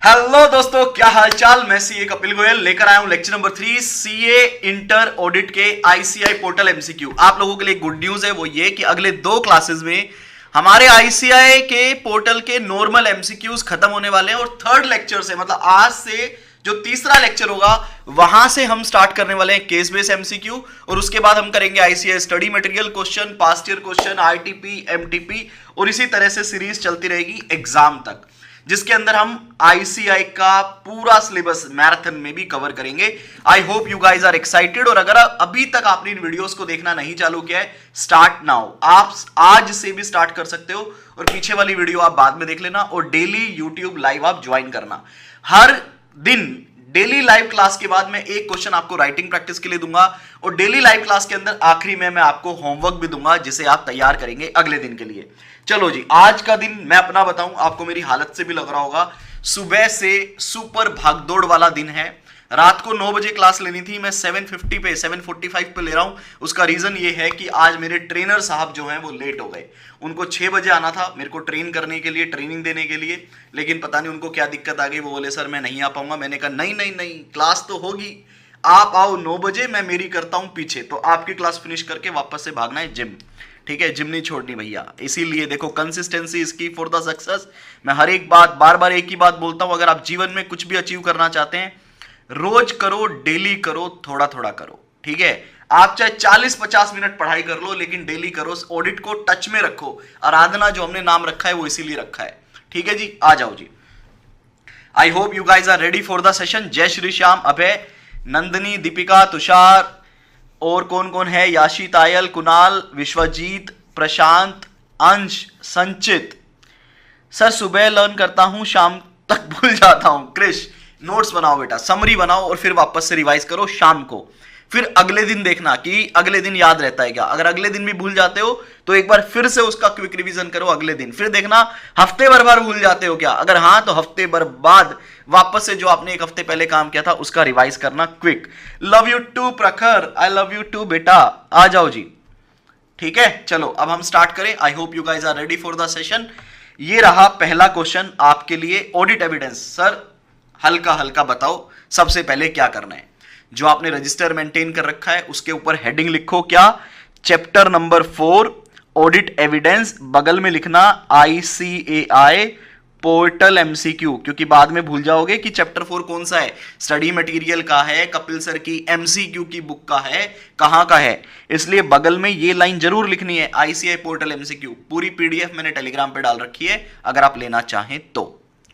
Hello दोस्तों, क्या हालचाल। मैं सीए कपिल गोयल लेकर आया हूं lecture number 3 CA inter audit के आईसीआई पोर्टल एमसीक्यू। आप लोगों के लिए गुड न्यूज है, वो ये कि अगले 2 क्लासेस में हमारे आईसीआई के पोर्टल के नॉर्मल एमसीक्यूज खत्म होने वाले हैं और थर्ड लेक्चर से, मतलब आज से जो तीसरा लेक्चर होगा वहां से हम स्टार्ट करने वाले हैं केस बेस एमसीक्यू और उसके बाद हम करेंगे ICI study material question, past year question, ITP, MTP और इसी तरह से सीरीज चलती रहेगी एग्जाम तक, जिसके अंदर हम आईसीआई का पूरा सिलेबस मैराथन में भी कवर करेंगे। I hope you guys are excited. और अगर अभी तक आपने इन वीडियोस को देखना नहीं चालू किया है, स्टार्ट नाउ। आप आज से भी स्टार्ट कर सकते हो और पीछे वाली वीडियो आप बाद में देख लेना और डेली यूट्यूब लाइव आप ज्वाइन करना। हर दिन डेली लाइव क्लास के बाद मैं एक क्वेश्चन आपको राइटिंग प्रैक्टिस के लिए दूंगा और डेली लाइव क्लास के अंदर आखिरी में मैं आपको होमवर्क भी दूंगा जिसे आप तैयार करेंगे अगले दिन के लिए। चलो जी, आज का दिन मैं अपना बताऊं, आपको मेरी हालत से भी लग रहा होगा सुबह से सुपर भागदौड़ वाला दिन है। रात को 9 बजे क्लास लेनी थी, मैं 7:50 पे 7:45 पे ले रहा हूं। उसका रीजन ये है कि आज मेरे ट्रेनर साहब जो हैं वो लेट हो गए। उनको 6 बजे आना था मेरे को ट्रेन करने के लिए, ट्रेनिंग देने के लिए, लेकिन पता नहीं उनको क्या दिक्कत आ गई। वो बोले सर मैं नहीं आ पाऊंगा। मैंने कहा नहीं नहीं नहीं, क्लास तो होगी, आप आओ 9 बजे, मैं मेरी करता हूं पीछे। तो आपकी क्लास फिनिश करके वापस से भागना है जिम, ठीक है। जिम नहीं छोड़नी भैया। इसीलिए देखो, कंसिस्टेंसी इज की फॉर द सक्सेस। मैं हर एक बात बार बार एक ही बात बोलता हूं, अगर आप जीवन में कुछ भी अचीव करना चाहते हैं, रोज करो, डेली करो, थोड़ा थोड़ा करो, ठीक है। आप चाहे 40-50 मिनट पढ़ाई कर लो, लेकिन डेली करो। ऑडिट को टच में रखो। आराधना जो हमने नाम रखा है वो इसीलिए रखा है, ठीक है जी। आ जाओ जी। I hope you guys are ready for the session. जय श्री श्याम, अभय, नंदनी, दीपिका, तुषार और कौन कौन है, याशी, तायल, कुणाल, विश्वजीत, प्रशांत, अंश, संचित। सर सुबह लर्न करता हूं, शाम तक भूल जाता हूं। क्रिश, नोट्स बनाओ बेटा, समरी बनाओ और फिर वापस से रिवाइज करो शाम को। फिर अगले दिन देखना कि अगले दिन याद रहता है क्या। अगर अगले दिन भी भूल जाते हो तो एक बार फिर से उसका क्विक रिवीजन करो अगले दिन। फिर देखना हफ्ते भर बार भूल जाते हो क्या। अगर हाँ तो हफ्ते भर बाद वापस से जो आपने एक हफ्ते पहले काम किया था उसका रिवाइज करना क्विक। लव यू टू प्रखर, आई लव यू टू बेटा। आ जाओ जी, ठीक है। चलो अब हम स्टार्ट करें। I hope you guys are ready for the session. ये रहा पहला क्वेश्चन आपके लिए, ऑडिट एविडेंस। सर हल्का हल्का बताओ सबसे पहले क्या करना है। जो आपने रजिस्टर मेंटेन कर रखा है उसके ऊपर हेडिंग लिखो, क्या, चैप्टर नंबर 4 ऑडिट एविडेंस। बगल में लिखना आईसीएआई पोर्टल एमसीक्यू, क्योंकि बाद में भूल जाओगे कि चैप्टर 4 कौन सा है, स्टडी मटेरियल का है, कपिल सर की एमसीक्यू की बुक का है, कहां का है। इसलिए बगल में ये लाइन जरूर लिखनी है, आईसीआई पोर्टल एमसीक्यू। पूरी पीडीएफ मैंने टेलीग्राम पे डाल रखी है अगर आप लेना चाहें तो,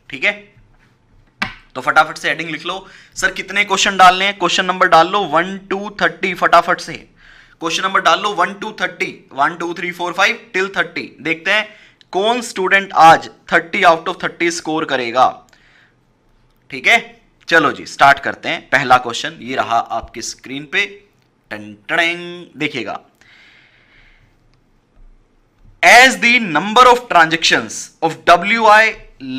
ठीक है। तो फटाफट से हेडिंग लिख लो। सर कितने क्वेश्चन डालने हैं, क्वेश्चन नंबर डाल लो 1 to 30। फटाफट से क्वेश्चन नंबर डाल लो 1 to 30, 1 2 3 4 5 till 30। देखते हैं कौन स्टूडेंट आज 30 आउट ऑफ 30 स्कोर करेगा, ठीक है। चलो जी स्टार्ट करते हैं। पहला क्वेश्चन ये रहा आपकी स्क्रीन पे, टन टन, देखिएगा। As the number of transactions of WI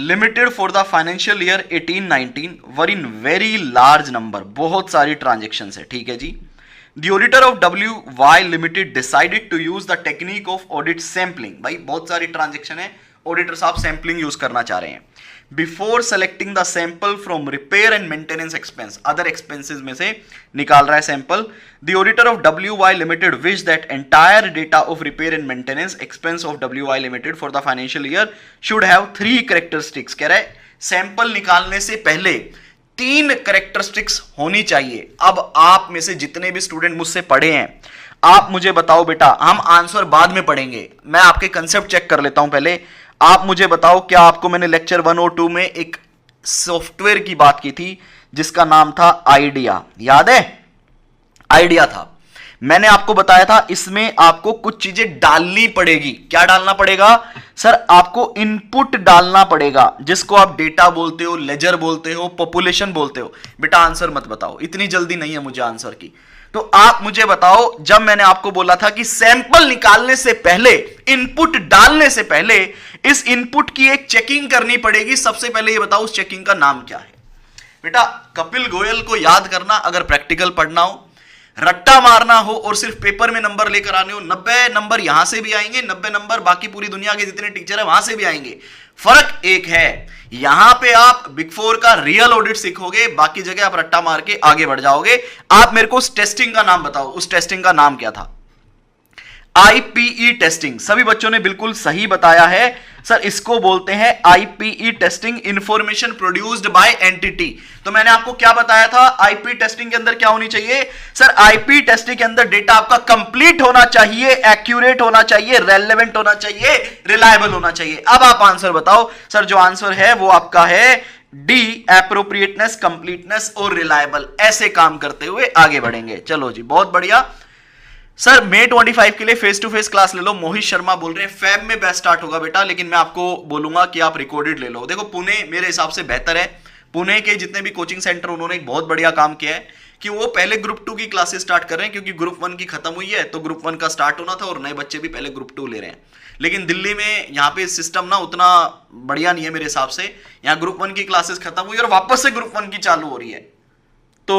Limited for the financial year 18-19 were in very large number, बहुत सारी transactions है, ठीक है जी। The auditor of WY Limited decided to use the technique of audit sampling। भाई बहुत सारी transaction है, auditor साहब सैम्पलिंग यूज करना चाह रहे हैं। Before selecting the sample from repair and maintenance expense, other expenses में से निकाल रहा है sample. The auditor of WY limited wish that entire data of repair and maintenance expense of WY limited for the financial year should have 3 characteristics. कह रहा है sample निकालने से पहले 3 कैरेक्टरिस्टिक्स होनी चाहिए। अब आप में से जितने भी स्टूडेंट मुझसे पढ़े हैं, आप मुझे बताओ बेटा, हम आंसर बाद में पढ़ेंगे, मैं आपके कंसेप्ट चेक कर लेता हूं पहले। आप मुझे बताओ, क्या आपको मैंने लेक्चर 1 और 2 में एक सॉफ्टवेयर की बात की थी जिसका नाम था आइडिया, याद है? आइडिया था। मैंने आपको बताया था इसमें आपको कुछ चीजें डालनी पड़ेगी। क्या डालना पड़ेगा सर? आपको इनपुट डालना पड़ेगा, जिसको आप डेटा बोलते हो, लेजर बोलते हो, पॉपुलेशन बोलते हो। बेटा आंसर मत बताओ, इतनी जल्दी नहीं है मुझे आंसर की। तो आप मुझे बताओ, जब मैंने आपको बोला था कि सैंपल निकालने से पहले, इनपुट डालने से पहले इस इनपुट की एक चेकिंग करनी पड़ेगी, सबसे पहले ये बताओ उस चेकिंग का नाम क्या है? बेटा कपिल गोयल को याद करना, अगर प्रैक्टिकल पढ़ना हो, रट्टा मारना हो और सिर्फ पेपर में नंबर लेकर आने हो, 90 नंबर यहां से भी आएंगे, 90 नंबर बाकी पूरी दुनिया के जितने टीचर है वहां से भी आएंगे। फर्क एक है, यहां पे आप बिग फोर का रियल ऑडिट सीखोगे, बाकी जगह आप रट्टा मार के आगे बढ़ जाओगे। आप मेरे को उस टेस्टिंग का नाम बताओ, उस टेस्टिंग का नाम क्या था? IPE testing. सभी बच्चों ने बिल्कुल सही बताया है सर, इसको बोलते हैं IPE testing, information produced by entity. तो मैंने आपको क्या बताया था, आईपी टेस्टिंग के अंदर क्या होनी चाहिए सर? आईपी टेस्टिंग के अंदर डेटा आपका कंप्लीट होना चाहिए, एक्यूरेट होना चाहिए, रेलेवेंट होना चाहिए, रिलायबल होना चाहिए। अब आप आंसर बताओ सर, जो आंसर है वो आपका है डी, एप्रोप्रिएटनेस, कंप्लीटनेस और रिलायबल। ऐसे काम करते हुए आगे बढ़ेंगे। चलो जी, बहुत बढ़िया सर। May 25 के लिए फेस टू फेस क्लास ले लो। मोहित शर्मा बोल रहे हैं फैब में बैच स्टार्ट होगा बेटा, लेकिन मैं आपको बोलूंगा कि आप रिकॉर्डेड ले लो। देखो पुणे मेरे हिसाब से बेहतर है। पुणे के जितने भी कोचिंग सेंटर, उन्होंने एक बहुत बढ़िया काम किया है कि वो पहले ग्रुप 2 की क्लासेस स्टार्ट कर रहे हैं, क्योंकि ग्रुप 1 की खत्म हुई है, तो ग्रुप 1 का स्टार्ट होना था और नए बच्चे भी पहले ग्रुप 2 ले रहे हैं। लेकिन दिल्ली में यहाँ पे सिस्टम ना उतना बढ़िया नहीं है मेरे हिसाब से। यहाँ ग्रुप 1 की क्लासेस खत्म हुई और वापस से ग्रुप 1 की चालू हो रही है। तो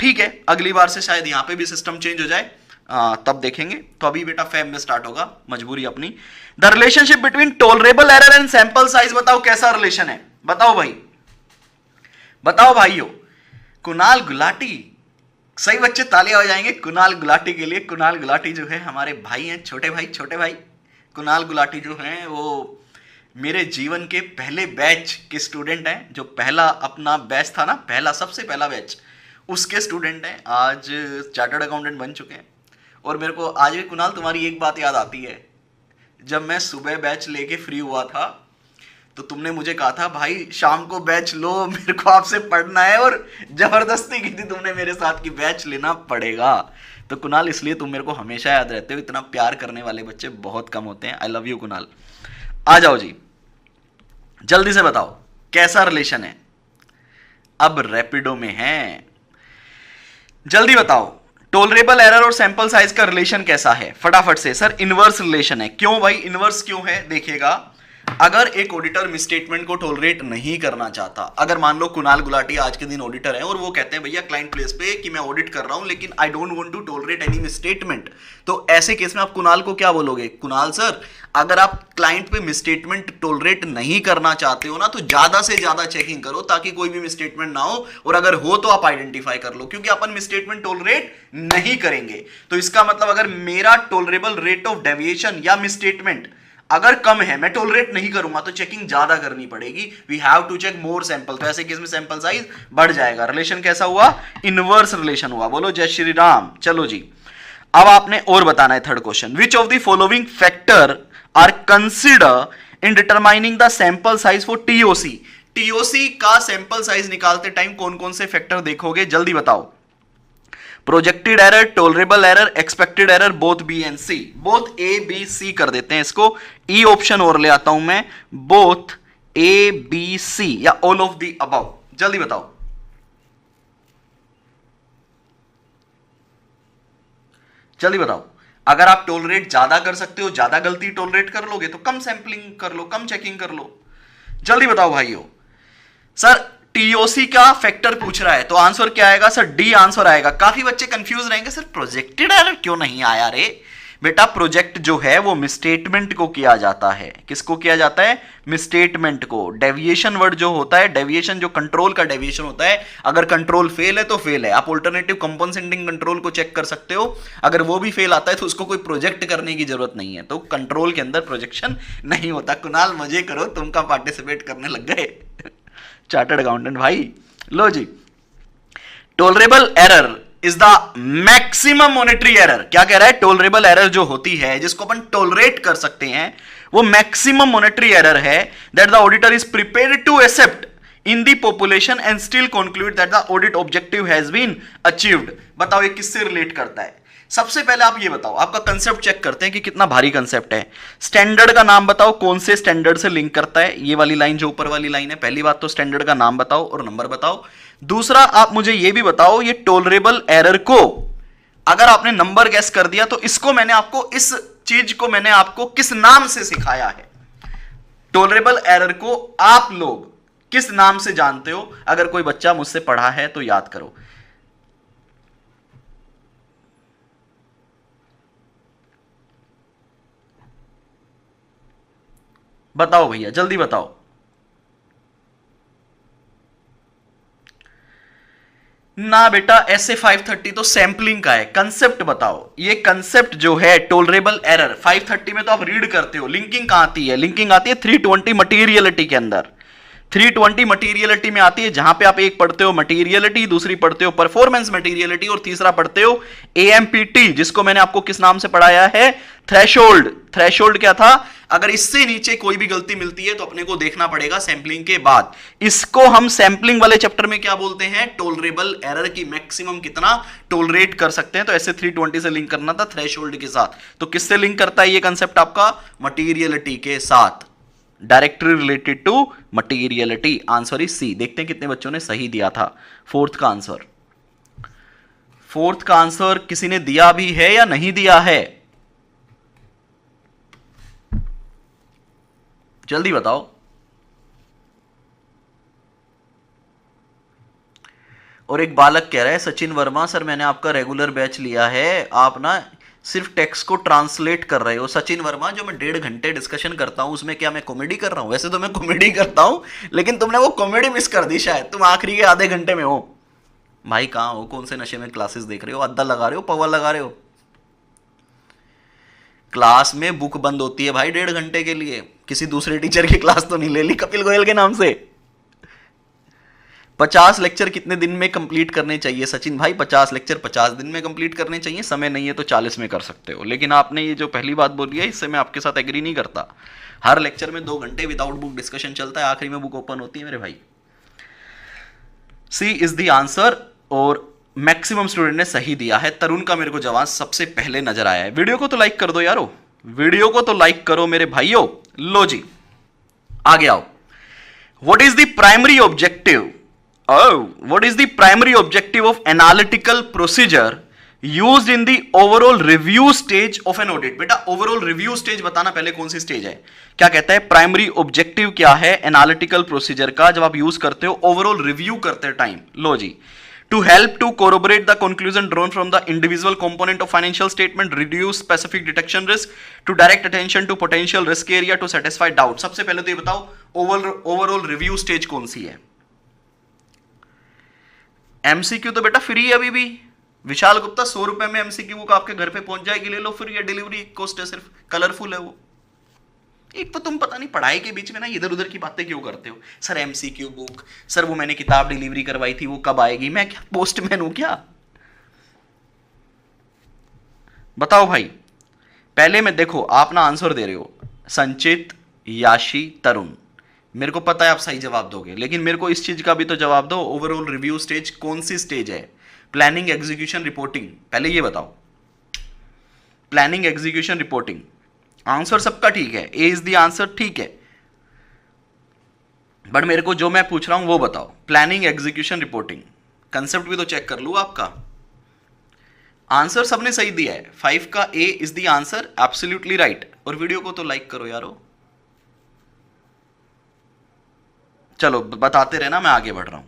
ठीक है, अगली बार से शायद यहाँ पे भी सिस्टम चेंज हो जाए, तब देखेंगे। तो अभी बेटा फैब में स्टार्ट होगा, मजबूरी अपनी। The relationship between tolerable error and sample size, बताओ कैसा रिलेशन है? बताओ भाई, बताओ भाइयों। कुणाल गुलाटी, सही बच्चे तालियां हो जाएंगे कुणाल गुलाटी के लिए। कुणाल गुलाटी जो है हमारे भाई हैं, छोटे भाई, छोटे भाई। कुणाल गुलाटी जो हैं वो मेरे जीवन के पहले बैच के स्टूडेंट हैं। जो पहला अपना बैच था ना, पहला सबसे पहला बैच, उसके स्टूडेंट हैं। आज चार्टर्ड अकाउंटेंट बन चुके हैं। और मेरे को आज भी कुणाल तुम्हारी एक बात याद आती है, जब मैं सुबह बैच लेके फ्री हुआ था तो तुमने मुझे कहा था भाई शाम को बैच लो, मेरे को आपसे पढ़ना है, और जबरदस्ती की थी तुमने मेरे साथ कि बैच लेना पड़ेगा। तो कुणाल इसलिए तुम मेरे को हमेशा याद रहते हो, इतना प्यार करने वाले बच्चे बहुत कम होते हैं। I love you Kunal. आ जाओ जी, जल्दी से बताओ कैसा रिलेशन है? अब रैपिडो में है, जल्दी बताओ। टॉलरेबल एरर और सैंपल साइज का रिलेशन कैसा है? फटाफट से। सर इनवर्स रिलेशन है। क्यों भाई इनवर्स क्यों है? देखिएगा, अगर एक ऑडिटर मिसस्टेटमेंट को टॉलरेट नहीं करना चाहता, अगर मान लो कुणाल गुलाटी आज के दिन ऑडिटर है और वो कहते हैं भैया क्लाइंट प्लेस पे कि मैं ऑडिट कर रहा हूं लेकिन I don't want to tolerate any misstatement, तो ऐसे केस में आप कुणाल को क्या बोलोगे? कुणाल सर, अगर आप क्लाइंट पे मिसस्टेटमेंट टॉलरेट नहीं करना चाहते हो ना, तो ज्यादा से ज्यादा चेकिंग करो ताकि कोई भी मिसस्टेटमेंट ना हो, और अगर हो तो आप आइडेंटिफाई कर लो, क्योंकि अपन मिसस्टेटमेंट टॉलरेट नहीं करेंगे। तो इसका मतलब अगर मेरा टॉलरेबल रेट ऑफ डेविएशन या मिसस्टेटमेंट अगर कम है, मैं टॉलरेट नहीं करूंगा, तो चेकिंग ज्यादा करनी पड़ेगी। We have to check more sample. तो ऐसे केस में सैंपल साइज बढ़ जाएगा। रिलेशन कैसा हुआ? इनवर्स रिलेशन हुआ। बोलो जय श्री राम। चलो जी, अब आपने और बताना है third question. Which of the following factor are consider in determining the sample size for TOC? TOC का सैंपल साइज निकालते टाइम कौन कौन से फैक्टर देखोगे? जल्दी बताओ। Projected error, tolerable error, expected error, both B and C. Both A B C कर देते हैं इसको। ई ऑप्शन और ले आता हूं मैं, बोथ ए बी सी या ऑल ऑफ द अबव। जल्दी बताओ। जल्दी बताओ। अगर आप टॉलरेट ज्यादा कर सकते हो, ज्यादा गलती टॉलरेट कर लोगे, तो कम सैंपलिंग कर लो, कम चेकिंग कर लो। जल्दी बताओ भाइयों। सर टीओसी का फैक्टर पूछ रहा है, तो आंसर क्या आएगा? सर डी आंसर आएगा। काफी बच्चे कंफ्यूज रहेंगे, सर प्रोजेक्टेड एरर क्यों नहीं आया रे? बेटा प्रोजेक्ट जो है वो मिसस्टेटमेंट को किया जाता है। किसको किया जाता है? मिसस्टेटमेंट को। डेविएशन वर्ड जो होता है, डेविएशन जो कंट्रोल का डेविएशन होता है, अगर कंट्रोल फेल है तो फेल है। आप ऑल्टरनेटिव कंपनसेटिंग कंट्रोल को चेक कर सकते हो, अगर वो भी फेल आता है तो उसको कोई प्रोजेक्ट करने की जरूरत नहीं है। तो कंट्रोल के अंदर प्रोजेक्शन नहीं होता। कुणाल मजे करो, तुम का पार्टिसिपेट करने लग गए चार्टर्ड अकाउंटेंट भाई। लो जी, tolerable error is the maximum monetary error. क्या कह रहा है? टॉलरेबल एरर जो होती है, जिसको अपन टॉलरेट कर सकते हैं, वो मैक्सिमम मॉनेटरी एरर है that the auditor is prepared to accept in the population and still conclude that the audit objective has been achieved. बताओ ये किससे रिलेट करता है? सबसे पहले आप ये बताओ, आपका कंसेप्ट चेक करते हैं कि कितना भारी कंसेप्ट है। स्टैंडर्ड का नाम बताओ, कौन से स्टैंडर्ड से लिंक करता है? ये वाली लाइन जो ऊपर वाली लाइन है। पहली बात तो स्टैंडर्ड का नाम बताओ और नंबर बताओ। दूसरा आप मुझे ये भी बताओ, ये टॉलरेबल एरर को अगर आपने नंबर गैस कर दिया तो इसको मैंने आपको, इस चीज को मैंने आपको किस नाम से सिखाया है? टॉलरेबल एरर को आप लोग किस नाम से जानते हो? अगर कोई बच्चा मुझसे पढ़ा है तो याद करो। बताओ भैया जल्दी बताओ। ना बेटा, ऐसे 530 तो सैंपलिंग का है, कंसेप्ट बताओ। ये कंसेप्ट जो है टोलरेबल एरर 530 में तो आप रीड करते हो, लिंकिंग कहां आती है? लिंकिंग आती है 320 मटीरियलिटी के अंदर। 320 मटीरियलिटी में आती है, जहां पे आप एक पढ़ते हो मटीरियलिटी, दूसरी पढ़ते हो परफॉर्मेंस मटीरियलिटी, और तीसरा पढ़ते हो एएमपीटी, जिसको मैंने आपको किस नाम से पढ़ाया है? थ्रेशोल्ड। थ्रेशोल्ड क्या था? अगर इससे नीचे कोई भी गलती मिलती है तो अपने को देखना पड़ेगा सैंपलिंग के बाद। इसको हम सैंपलिंग वाले चैप्टर में क्या बोलते हैं? टोलरेबल एरर की मैक्सिमम कितना टोलरेट कर सकते हैं। तो ऐसे 320 से लिंक करना था थ्रेशोल्ड के साथ। तो किससे लिंक करता है ये कंसेप्ट आपका? मटीरियलिटी के साथ, directly related to materiality. Answer is C. देखते हैं कितने बच्चों ने सही दिया था फोर्थ का आंसर। फोर्थ का आंसर किसी ने दिया भी है या नहीं दिया है? जल्दी बताओ। और एक बालक कह रहा है, सचिन वर्मा सर मैंने आपका रेगुलर बैच लिया है, आप ना सिर्फ टेक्स्ट को ट्रांसलेट कर रहे हो। सचिन वर्मा, जो मैं 1.5 घंटे डिस्कशन करता हूं उसमें क्या मैं कॉमेडी कर रहा हूं? वैसे तो मैं कॉमेडी करता हूं, लेकिन तुमने वो कॉमेडी मिस कर दी शायद, तुम आखिरी के आधे घंटे में हो। भाई कहां हो? कौन से नशे में क्लासेस देख रहे हो? अद्दा लगा रहे हो, पवा लगा रहे हो? क्लास में बुक बंद होती है भाई 1.5 घंटे के लिए। किसी दूसरे टीचर की क्लास तो नहीं ले ली कपिल गोयल के नाम से। 50 लेक्चर कितने दिन में कंप्लीट करने चाहिए सचिन भाई? 50 लेक्चर 50 दिन में कंप्लीट करने चाहिए। समय नहीं है तो 40 में कर सकते हो। लेकिन आपने ये जो पहली बात बोली है, इससे मैं आपके साथ एग्री नहीं करता। हर लेक्चर में 2 घंटे विदाउट बुक डिस्कशन चलता है, आखिरी में बुक ओपन होती है मेरे भाई। सी इज द आंसर, और मैक्सिमम स्टूडेंट ने सही दिया है। तरुण का मेरे को जवाब सबसे पहले नजर आया है। वीडियो को तो लाइक कर दो यारो, वीडियो को तो लाइक करो मेरे भाइयों। लो जी आगे आओ। What is the primary objective what is the primary objective of analytical procedure used in the overall review stage of an audit? बेटा overall review stage बताना पहले कौन सी स्टेज है। क्या कहता है? प्राइमरी ऑब्जेक्टिव क्या है एनालिटिकल प्रोसीजर का जब आप यूज करते हो ओवरऑल रिव्यू करते टाइम? लो जी, to help to corroborate the conclusion drawn from the individual component of financial statement, reduce specific detection risk, to direct attention to potential risk area, to satisfy doubt। सबसे पहले तो ये बताओ overall review stage कौन सी है? MCQ तो बेटा free है अभी भी। विशाल गुप्ता 100 रुपए में एमसीक्यू बुक आपके घर पे पहुंच जाएगी, ले लो, फ्री है, डिलीवरी कॉस्ट है सिर्फ, कलरफुल है वो। एक तो तुम पता नहीं पढ़ाई के बीच में ना इधर उधर की बातें क्यों करते हो। सर एमसीक्यू बुक, सर वो मैंने किताब डिलीवरी करवाई थी वो कब आएगी? मैं क्या पोस्टमैन हूं क्या? बताओ भाई। पहले में देखो आप ना आंसर दे रहे हो संचित, याशी, तरुण, मेरे को पता है आप सही जवाब दोगे, लेकिन मेरे को इस चीज का भी तो जवाब दो। ओवरऑल रिव्यू स्टेज कौन सी स्टेज है? Planning, execution, reporting? पहले ये बताओ। Planning, execution, reporting. आंसर सबका ठीक है, ए इज द आंसर, ठीक है, बट मेरे को जो मैं पूछ रहा हूं वो बताओ। प्लानिंग, एग्जीक्यूशन, रिपोर्टिंग, कंसेप्ट भी तो चेक कर लूं आपका। आंसर सबने सही दिया है, 5 का A is the answer, absolutely right. और वीडियो को तो लाइक करो यारो। चलो बताते रहना, मैं आगे बढ़ रहा हूं।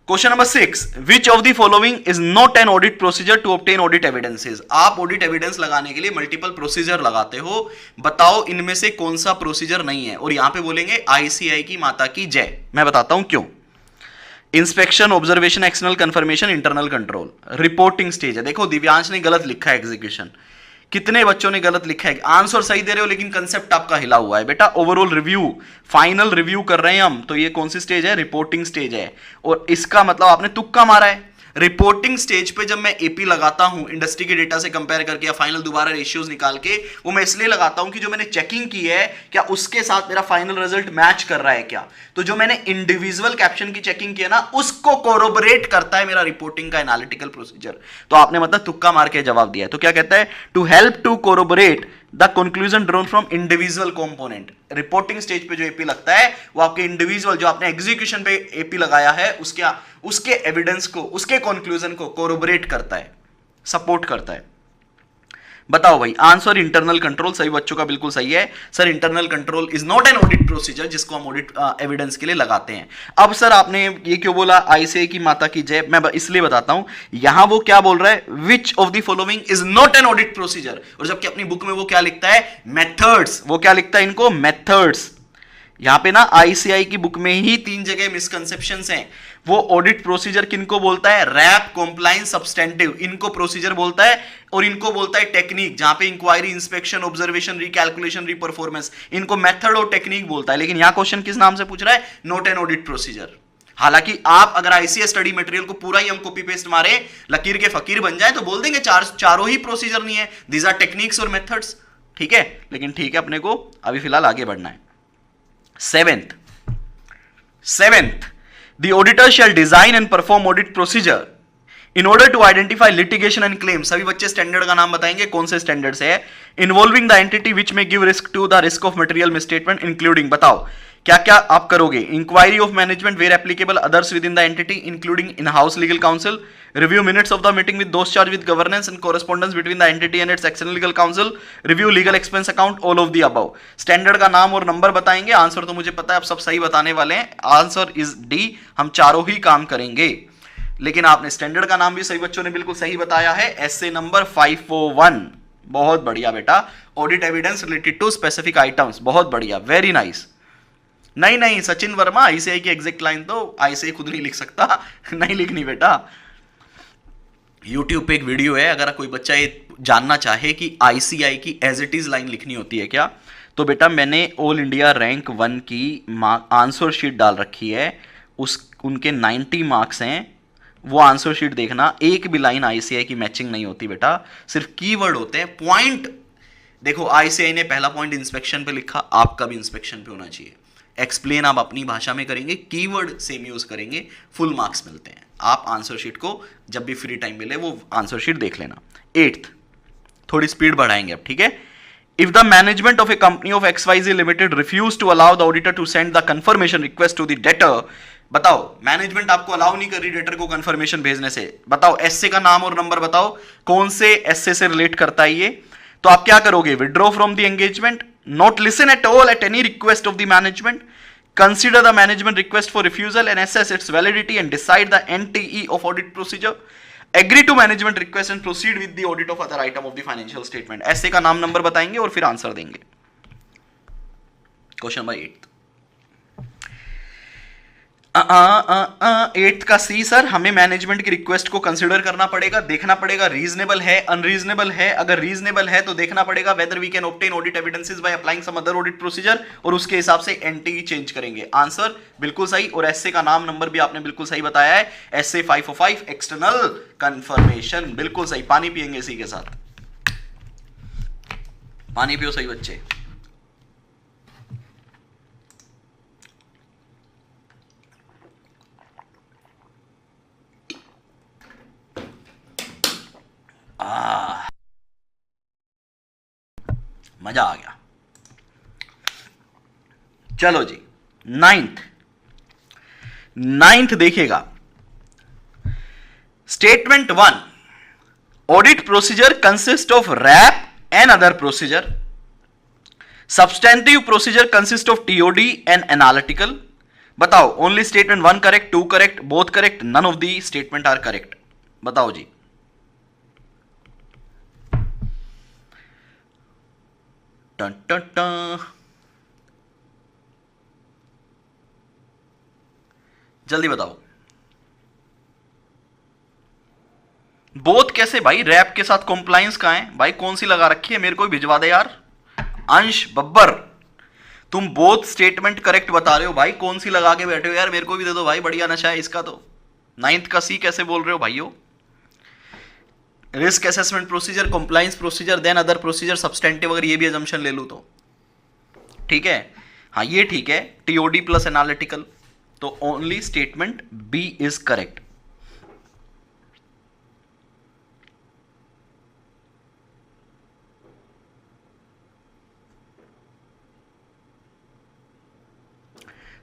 Question number 6, which of the following is not an audit procedure to obtain audit evidences? आप ऑडिट एविडेंस लगाने के लिए मल्टीपल प्रोसीजर लगाते हो, बताओ इनमें से कौन सा प्रोसीजर नहीं है। और यहां पे बोलेंगे आईसीआई की माता की जय। मैं बताता हूं क्यों। Inspection, observation, external confirmation, internal control, reporting stage है। देखो दिव्यांश ने गलत लिखा है एग्जीक्यूशन, कितने बच्चों ने गलत लिखा है? आंसर सही दे रहे हो लेकिन कंसेप्ट आपका हिला हुआ है। बेटा ओवरऑल रिव्यू, फाइनल रिव्यू कर रहे हैं हम, तो ये कौन सी स्टेज है? रिपोर्टिंग स्टेज है। और इसका मतलब आपने तुक्का मारा है। रिपोर्टिंग स्टेज पे जब मैं एपी लगाता हूं इंडस्ट्री के डेटा से कंपेयर करके या फाइनल दोबारा रेशियोज निकाल के, वो मैं इसलिए लगाता हूं कि जो मैंने चेकिंग की है क्या उसके साथ मेरा फाइनल रिजल्ट मैच कर रहा है क्या। तो जो मैंने इंडिविजुअल कैप्शन की चेकिंग की है ना, उसको कोरोबरेट करता है मेरा रिपोर्टिंग का एनालिटिकल प्रोसीजर। तो आपने मतलब तुक्का मार के जवाब दिया है। तो क्या कहता है? To help to corroborate the conclusion drawn from individual component. Reporting stage पे जो एपी लगता है वो आपके इंडिविजुअल, जो आपने एग्जीक्यूशन पे एपी लगाया है उसके एविडेंस को, उसके कंक्लूजन को कोरोबरेट करता है, सपोर्ट करता है। बताओ भाई आंसर इंटरनल कंट्रोल, सही बच्चों का बिल्कुल सही है sir. Internal control is not an audit procedure जिसको हम ऑडिट एविडेंस के लिए लगाते हैं। अब सर आपने ये क्यों बोला आईसीआई की माता की जय, मैं इसलिए बताता हूं। यहां वो क्या बोल रहा है, विच of the following is not an audit procedure, और जबकि अपनी बुक में वो क्या लिखता है, मेथड्स। वो क्या लिखता है इनको, मेथड्स। यहां पे ना आईसीआई की बुक में ही 3 जगह मिसकंसेप्शंस हैं। वो ऑडिट प्रोसीजर किनको बोलता है, रैप, कॉम्प्लायंस, सब्सटेंटिव, इनको प्रोसीजर बोलता है। और इनको बोलता है टेक्निक, जहां पे inquiry, inspection, observation, recalculation, reperformance, इनको मेथड और टेक्निक बोलता है। लेकिन यहां क्वेश्चन किस नाम से पूछ रहा है, नॉट एन ऑडिट प्रोसीजर। हालांकि आप अगर आईसीएस स्टडी मटेरियल को पूरा ही हम कॉपी पेस्ट मारे, लकीर के फकीर बन जाए, तो बोल देंगे चारों ही प्रोसीजर नहीं है, दीज आर टेक्निक्स और मेथड्स। ठीक है, लेकिन ठीक है, अपने को अभी फिलहाल आगे बढ़ना है। Seventh, the auditor shall design and perform audit procedure in order to identify litigation and claims. सभी बच्चे स्टैंडर्ड का नाम बताएंगे, कौन से स्टैंडर्ड से है। Involving the entity which may give risk to the risk of material misstatement including, बताओ क्या क्या आप करोगे। Inquiry of management where applicable, others within the entity including in house legal counsel, review minutes of the meeting with those charge with governance and correspondence between the entity and its external legal counsel, review legal expense account, all of the above. Standard का नाम और number बताएंगे, answer तो मुझे पता है आप सब सही बताने वाले हैं। आंसर इज डी, हम चारों ही काम करेंगे। लेकिन आपने स्टैंडर्ड का नाम भी सही बच्चों ने बिल्कुल सही बताया है, एसए नंबर 541। बहुत बढ़िया बेटा, audit evidence related to specific items, बहुत बढ़िया, वेरी नाइस। नहीं नहीं सचिन वर्मा, आईसीआई की एग्जैक्ट लाइन तो आईसीआई खुद नहीं लिख सकता, नहीं लिखनी बेटा। यूट्यूब पे एक वीडियो है, अगर कोई बच्चा ये जानना चाहे कि आईसीआई की एज इट इज लाइन लिखनी होती है क्या, तो बेटा मैंने ऑल इंडिया रैंक 1 की आंसर शीट डाल रखी है, उस उनके 90 मार्क्स हैं। वो आंसर शीट देखना, एक भी लाइन आईसीआई की मैचिंग नहीं होती बेटा, सिर्फ कीवर्ड होते हैं, पॉइंट। देखो आईसीआई ने पहला पॉइंट इंस्पेक्शन पे लिखा, आपका भी इंस्पेक्शन पे होना चाहिए। एक्सप्लेन आप अपनी भाषा में करेंगे, कीवर्ड सेम यूज करेंगे, फुल मार्क्स मिलते हैं। आप आंसर शीट को जब भी फ्री टाइम मिले वो आंसर शीट देख लेना। 8th, थोड़ी स्पीड बढ़ाएंगे अब, ठीक है। If the management of a company of XYZ limited refuse to allow the auditor to send the confirmation request to the debtor, बताओ मैनेजमेंट आपको अलाउ नहीं कर रही डेटर को कंफर्मेशन भेजने से, बताओ एसए का नाम और नंबर बताओ, कौन से एसए से रिलेट करता है ये। तो आप क्या करोगे, withdraw from the engagement, not listen at all at any request of the management, consider the management request for refusal and assess its validity and decide the NTE of audit procedure, agree to management request and proceed with the audit of other item of the financial statement। ऐसे का नाम number बताएंगे और फिर answer देंगे। Question number 8 8th का सी, sir हमें management की रिक्वेस्ट को कंसिडर करना पड़ेगा, देखना पड़ेगा रीजनेबल है अनरीजनेबल है। अगर रीजनेबल है तो देखना पड़ेगा whether we can obtain audit evidences by applying some other audit procedure, और उसके हिसाब से एनटीई चेंज करेंगे। आंसर बिल्कुल सही, और एसए का नाम नंबर भी आपने बिल्कुल सही बताया है, एसए 505 एक्सटर्नल कंफर्मेशन, बिल्कुल सही। पानी पिएंगे इसी के साथ, पानी पियो सही बच्चे। मजा आ गया। चलो जी, 9th देखिएगा, statement 1, audit procedure consist of RAP and other procedure, substantive procedure consist of TOD and analytical. बताओ only statement 1 correct, 2 correct, both correct, none of the statement are correct. बताओ जी। टन टन टन, जल्दी बताओ। Both कैसे भाई, rap के साथ कॉम्प्लायंस कहां है भाई, कौन सी लगा रखी है, मेरे को भिजवा दे यार। अंश बब्बर, तुम बोथ स्टेटमेंट करेक्ट बता रहे हो भाई, कौन सी लगा के बैठे हो यार, मेरे को भी दे दो भाई, बढ़िया नशा है इसका तो। 9th का सी कैसे बोल रहे हो भाइयों। Risk assessment procedure, compliance procedure, then other procedure, substantive, अगर ये भी अजम्पशन ले लूं तो ठीक है। हाँ ये ठीक है, टीओडी प्लस एनालिटिकल, तो only statement B is correct.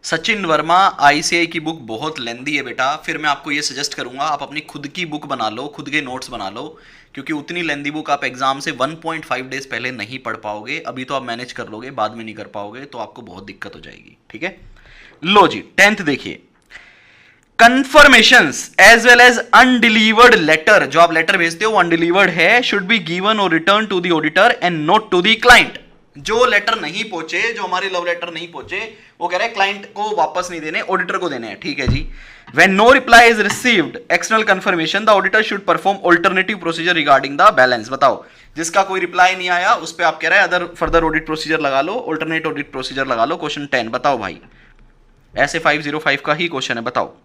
Sachin Verma ICI की बुक बहुत लेंदी है बेटा, फिर मैं आपको ये सजेस्ट करूंगा आप अपनी खुद की बुक बना लो, खुद के नोट्स बना लो, क्योंकि उतनी लेंदी बुक आप एग्जाम से 1.5 डेज पहले नहीं पढ़ पाओगे। अभी तो आप मैनेज कर लोगे, बाद में नहीं कर पाओगे तो आपको बहुत दिक्कत हो जाएगी। ठीक है, लो जी 10th देखिए, confirmations as well as undelivered letter, जो आप लेटर भेजते हो वो अनडिलीवर्ड है, should be given or returned to the auditor and not to the client। जो लेटर नहीं पहुंचे, जो हमारे लव लेटर नहीं पहुंचे, वो कह रहे हैं क्लाइंट को वापस नहीं देने, ऑडिटर को देने हैं। ठीक है जी। when no reply is received external confirmation the auditor should perform alternative procedure regarding the balance। बताओ, जिसका कोई रिप्लाई नहीं आया उस पर आप कह रहे हैं अदर फर्दर ऑडिट प्रोसीजर लगा लो, ऑल्टरनेट ऑडिट प्रोसीजर लगा लो। क्वेश्चन 10 बताओ भाई, ऐसे 505 का ही क्वेश्चन है, बताओ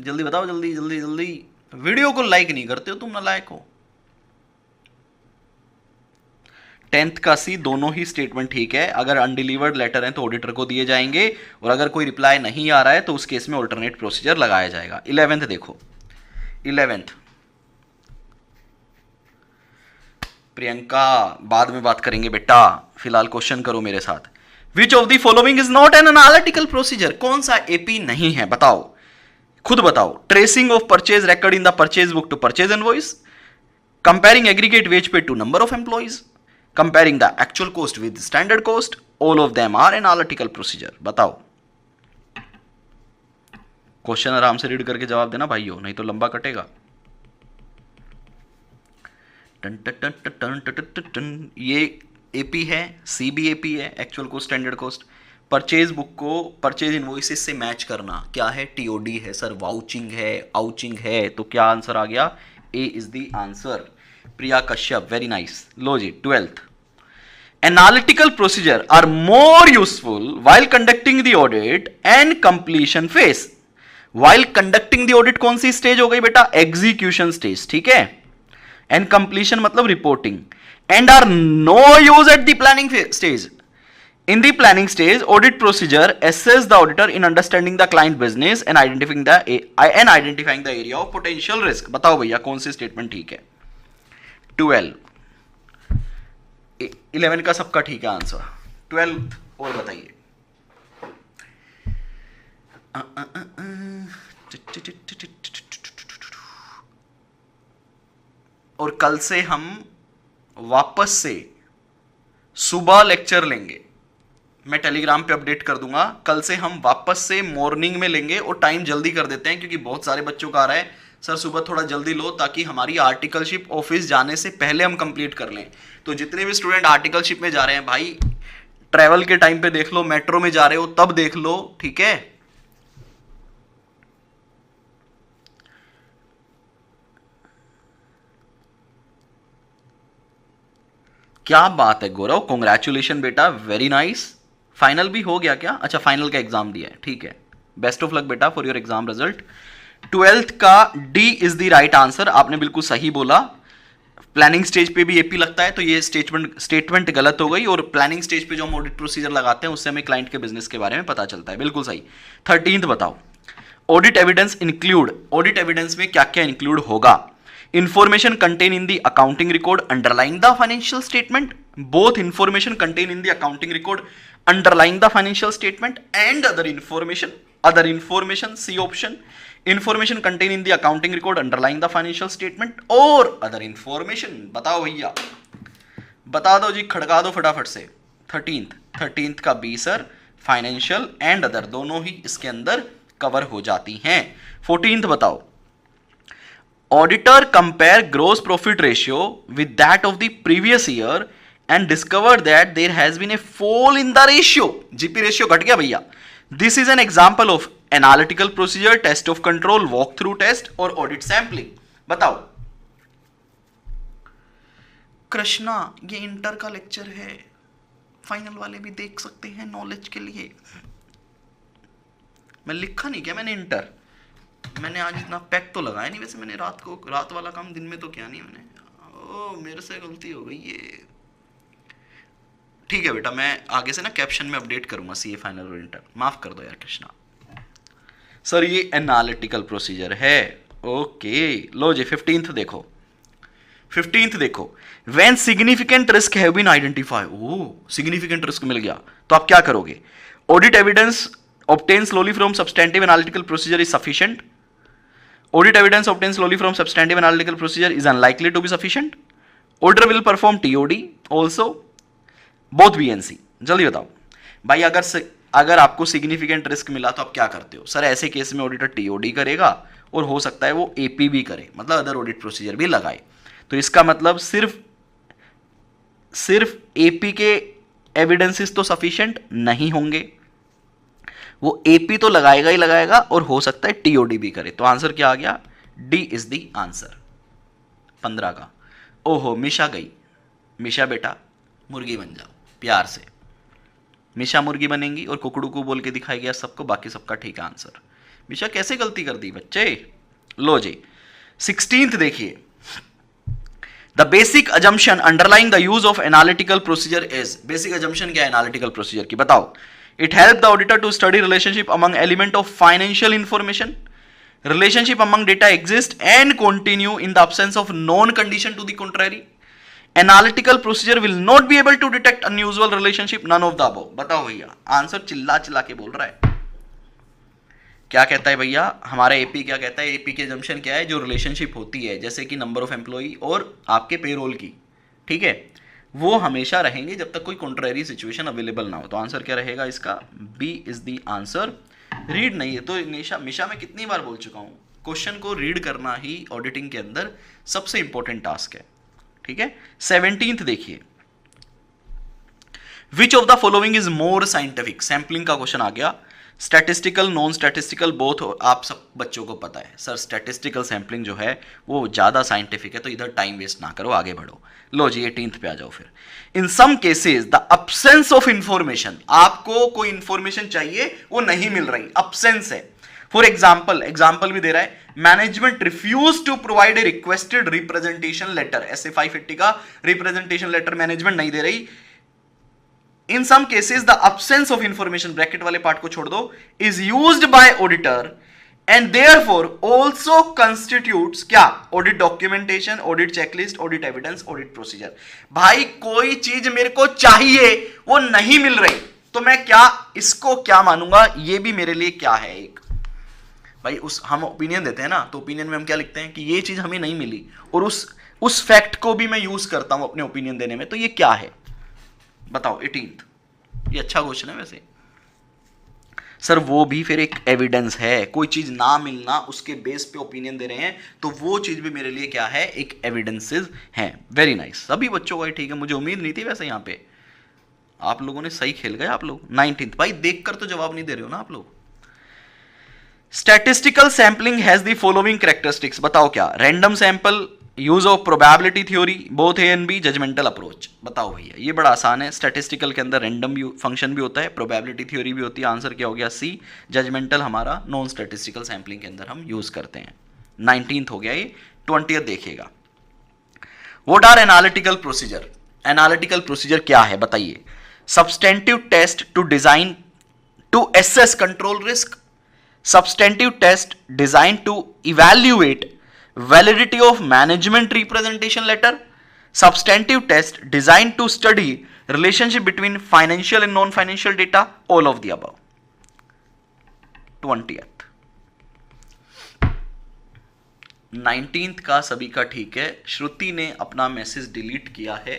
जल्दी बताओ, जल्दी जल्दी जल्दी। वीडियो को लाइक नहीं करते हो तुम, नालायक हो। 10th का सी, दोनों ही स्टेटमेंट ठीक है। अगर अनडिलीवर्ड लेटर है तो ऑडिटर को दिए जाएंगे, और अगर कोई रिप्लाई नहीं आ रहा है तो उस केस में ऑल्टरनेट प्रोसीजर लगाया जाएगा। 11th देखो, 11th प्रियंका बाद में बात करेंगे बेटा, फिलहाल क्वेश्चन करो मेरे साथ। Which of the following is not an analytical procedure? कौन सा एपी नहीं है बताओ, खुद बताओ। Tracing of purchase record in the purchase book to purchase invoice, comparing aggregate wage paid to number of employees, comparing the actual cost with standard cost, all of them are analytical procedure। बताओ, question आराम से read करके जवाब देना भाइयों, नहीं तो लंबा कटेगा। टन टन टन टन टन टन, ये एपी है, सी बी एपी है, actual cost standard cost. Purchase book को परचेज इनवॉइसेस से मैच करना, क्या है, टीओडी है सर, वाउचिंग है, आउचिंग है, तो क्या आंसर आ गया, A is the answer. Priya Kashyap, very nice. लो जी 12th, analytical procedure are more useful while conducting the audit and completion phase. While conducting the audit कौन सी स्टेज हो गई बेटा, एग्जीक्यूशन स्टेज। ठीक है, एंड कंप्लीशन मतलब reporting, and are no use at the planning stage। In the planning stage, audit procedure assess the auditor in understanding the client business and identifying the area of potential risk। बताओ भैया कौन सी statement ठीक है। 12, 11 का सबका ठीक है answer. 12th और बताइए। और कल से हम वापस से सुबह लेक्चर लेंगे, मैं टेलीग्राम पे अपडेट कर दूंगा। कल से हम वापस से मॉर्निंग में लेंगे, और टाइम जल्दी कर देते हैं क्योंकि बहुत सारे बच्चों का आ रहा है सर सुबह थोड़ा जल्दी लो, ताकि हमारी आर्टिकलशिप ऑफिस जाने से पहले हम कंप्लीट कर लें। तो जितने भी स्टूडेंट आर्टिकलशिप में जा रहे हैं भाई, ट्रैवल के टाइम पे देख लो, मेट्रो में जा रहे हो तब देख लो, ठीक है। क्या बात है गौरव, कॉन्ग्रेचुलेशन बेटा, वेरी नाइस। फाइनल भी हो गया क्या? अच्छा फाइनल का एग्जाम दिया है, ठीक है। बेस्ट ऑफ लक बेटा for your exam result. 12th का D is the right answer, आपने बिल्कुल सही बोला। प्लानिंग स्टेज पे भी एपी लगता है, तो ये स्टेटमेंट गलत हो गई, और प्लानिंग स्टेज पे जो हम ऑडिट प्रोसीजर लगाते हैं उससे हमें क्लाइंट के बिजनेस के बारे में पता चलता है, बिल्कुल सही। 13th बताओ, audit evidence include, audit evidence में क्या क्या इंक्लूड होगा? Information contained in the accounting record underlying the financial statement, both information contained in the accounting record underlying the financial statement and other information, C option, information contained in the accounting record underlying the financial statement or other information। बताओ भैया, बता दो जी, खड़का दो फटाफट से। 13th का B sir, financial and other दोनों ही इसके अंदर कवर हो जाती हैं। 14th बताओ, auditor compare gross profit ratio with that of the previous year and discover that there has been a fall in the ratio, GP ratio घट गया भैया। This is an example of analytical procedure, test of control, walk through test और audit sampling। बताओ कृष्णा, ये inter का lecture है, final वाले भी देख सकते हैं नॉलेज के लिए। मैं लिखा नहीं क्या मैंने इंटर, मैंने आज इतना पैक तो लगाया नहीं, वैसे मैंने रात वाला काम दिन में तो किया नहीं मैंने। ओ मेरे से गलती हो गई ये, ठीक है बेटा, मैं आगे से ना कैप्शन में अपडेट करूंगा सीए फाइनल और इंटर, माफ कर दो यार कृष्णा। सर ये एनालिटिकल प्रोसीजर है, ओके। लो जी 15th देखो, 15th देखो, when significant risk have been identify, oh significant risk मिल गया तो आप क्या करोगे? Audit evidence obtained slowly from substantive analytical procedure is sufficient. Audit evidence obtained slowly from substantive analytical procedure is unlikely to be sufficient. Auditor will perform TOD also. Both B and C. जल्दी बताओ भाई, अगर आपको significant risk मिला तो आप क्या करते हो? सर ऐसे केस में ऑडिटर टीओडी करेगा और हो सकता है वो एपी भी करे, मतलब अदर ऑडिट प्रोसीजर भी लगाए। तो इसका मतलब सिर्फ एपी के एविडेंसेस तो सफिशिएंट नहीं होंगे, वो एपी तो लगाएगा ही लगाएगा और हो सकता है टीओडी भी करे। तो आंसर क्या आ गया? डी इज द आंसर 15 का। ओहो मिशा गई, मिशा बेटा मुर्गी बन जाओ प्यार से। मिशा मुर्गी बनेंगी और कुकड़ू को बोल के दिखाई गया सबको, बाकी सबका ठीक है आंसर। मिशा कैसे गलती कर दी बच्चे? लो जी 16th देखिए, the basic assumption underlying the use of analytical procedure is. Basic assumption क्या है एनालिटिकल प्रोसीजर की? बताओ। It helps the auditor to study relationship among element of financial information. Relationship among data exist and continue in the absence of known condition to the contrary. Analytical procedure will not be able to detect unusual relationship. None of the above. बताओ भैया, answer चिल्ला चिल्ला के बोल रहा है। क्या कहता है भैया हमारा एपी? क्या कहता है? एपी की assumption क्या है? जो रिलेशनशिप होती है जैसे कि नंबर ऑफ एम्प्लॉई और आपके पेरोल की, ठीक है, वो हमेशा रहेंगे जब तक कोई कॉन्ट्रेरी सिचुएशन अवेलेबल ना हो। तो आंसर क्या रहेगा इसका? B is the answer. Read नहीं है तो मिशा मैं कितनी बार बोल चुका हूं, क्वेश्चन को रीड करना ही ऑडिटिंग के अंदर सबसे इंपॉर्टेंट टास्क है, ठीक है। 17th देखिए, विच of the following is more scientific? Sampling का क्वेश्चन आ गया। स्टैटिस्टिकल नॉन स्टैटिस्टिकल बोथ, आप सब बच्चों को पता है सर स्टैटिस्टिकल सैंपलिंग जो है वो ज़्यादा साइंटिफिक है, तो इधर टाइम वेस्ट ना करो, आगे बढ़ो। लो जी 18th पे आ जाओ फिर। In some cases the absence of information, आपको कोई इंफॉर्मेशन चाहिए वो नहीं मिल रही, अब्सेंस है। फॉर एग्जाम्पल भी दे रहा है, management refuse to provide a requested representation letter. ऐसे 580 का रिप्रेजेंटेशन लेटर मैनेजमेंट नहीं दे रही। In some cases, the absence of information, bracket वाले पार्ट को छोड़ दो, is used by auditor and therefore also constitutes क्या? Audit documentation, audit checklist, audit evidence, audit procedure। भाई कोई चीज मेरे को चाहिए वो नहीं मिल रही तो मैं क्या इसको क्या मानूंगा? ये भी मेरे लिए क्या है एक भाई, हम ओपिनियन देते हैं ना, तो ओपिनियन में हम क्या लिखते हैं कि ये चीज हमें नहीं मिली और उस फैक्ट को भी मैं यूज करता हूं अपने ओपिनियन देने में, तो ये क्या है बताओ? 18th, ये अच्छा क्वेश्चन है वैसे सर। वो भी फिर एक एविडेंस है, कोई चीज ना मिलना उसके बेस पे ओपिनियन दे रहे हैं, तो वो चीज भी मेरे लिए क्या है? एक एविडेंसेस हैं। वेरी नाइस, सभी बच्चों का ठीक है, मुझे उम्मीद नहीं थी वैसे, यहाँ पे आप लोगों ने सही खेल गए आप लोग। 19th भाई देखकर तो जवाब नहीं दे रहे हो ना आप लोग। Statistical sampling has the following characteristics, बताओ क्या? Random sample, use of probability theory, both A and B, judgmental approach. बताओ भैया, ये बड़ा आसान है। स्टैटिस्टिकल के अंदर रैंडम फंक्शन भी होता है, प्रोबेबिलिटी थ्योरी भी होती है। आंसर क्या हो गया? सी। जजमेंटल हमारा नॉन स्टैटिस्टिकल सैंपलिंग के अंदर हम यूज करते हैं। 19th हो गया ये। 20th देखिएगा, what are analytical procedure? Analytical procedure क्या है बताइए? Substantive test to design to assess control risk, substantive test design to evaluate validity of management representation letter, substantive test designed to study relationship between financial and non-financial data, all of the above। 20th 19th का सभी का ठीक है। श्रुति ने अपना message delete किया है,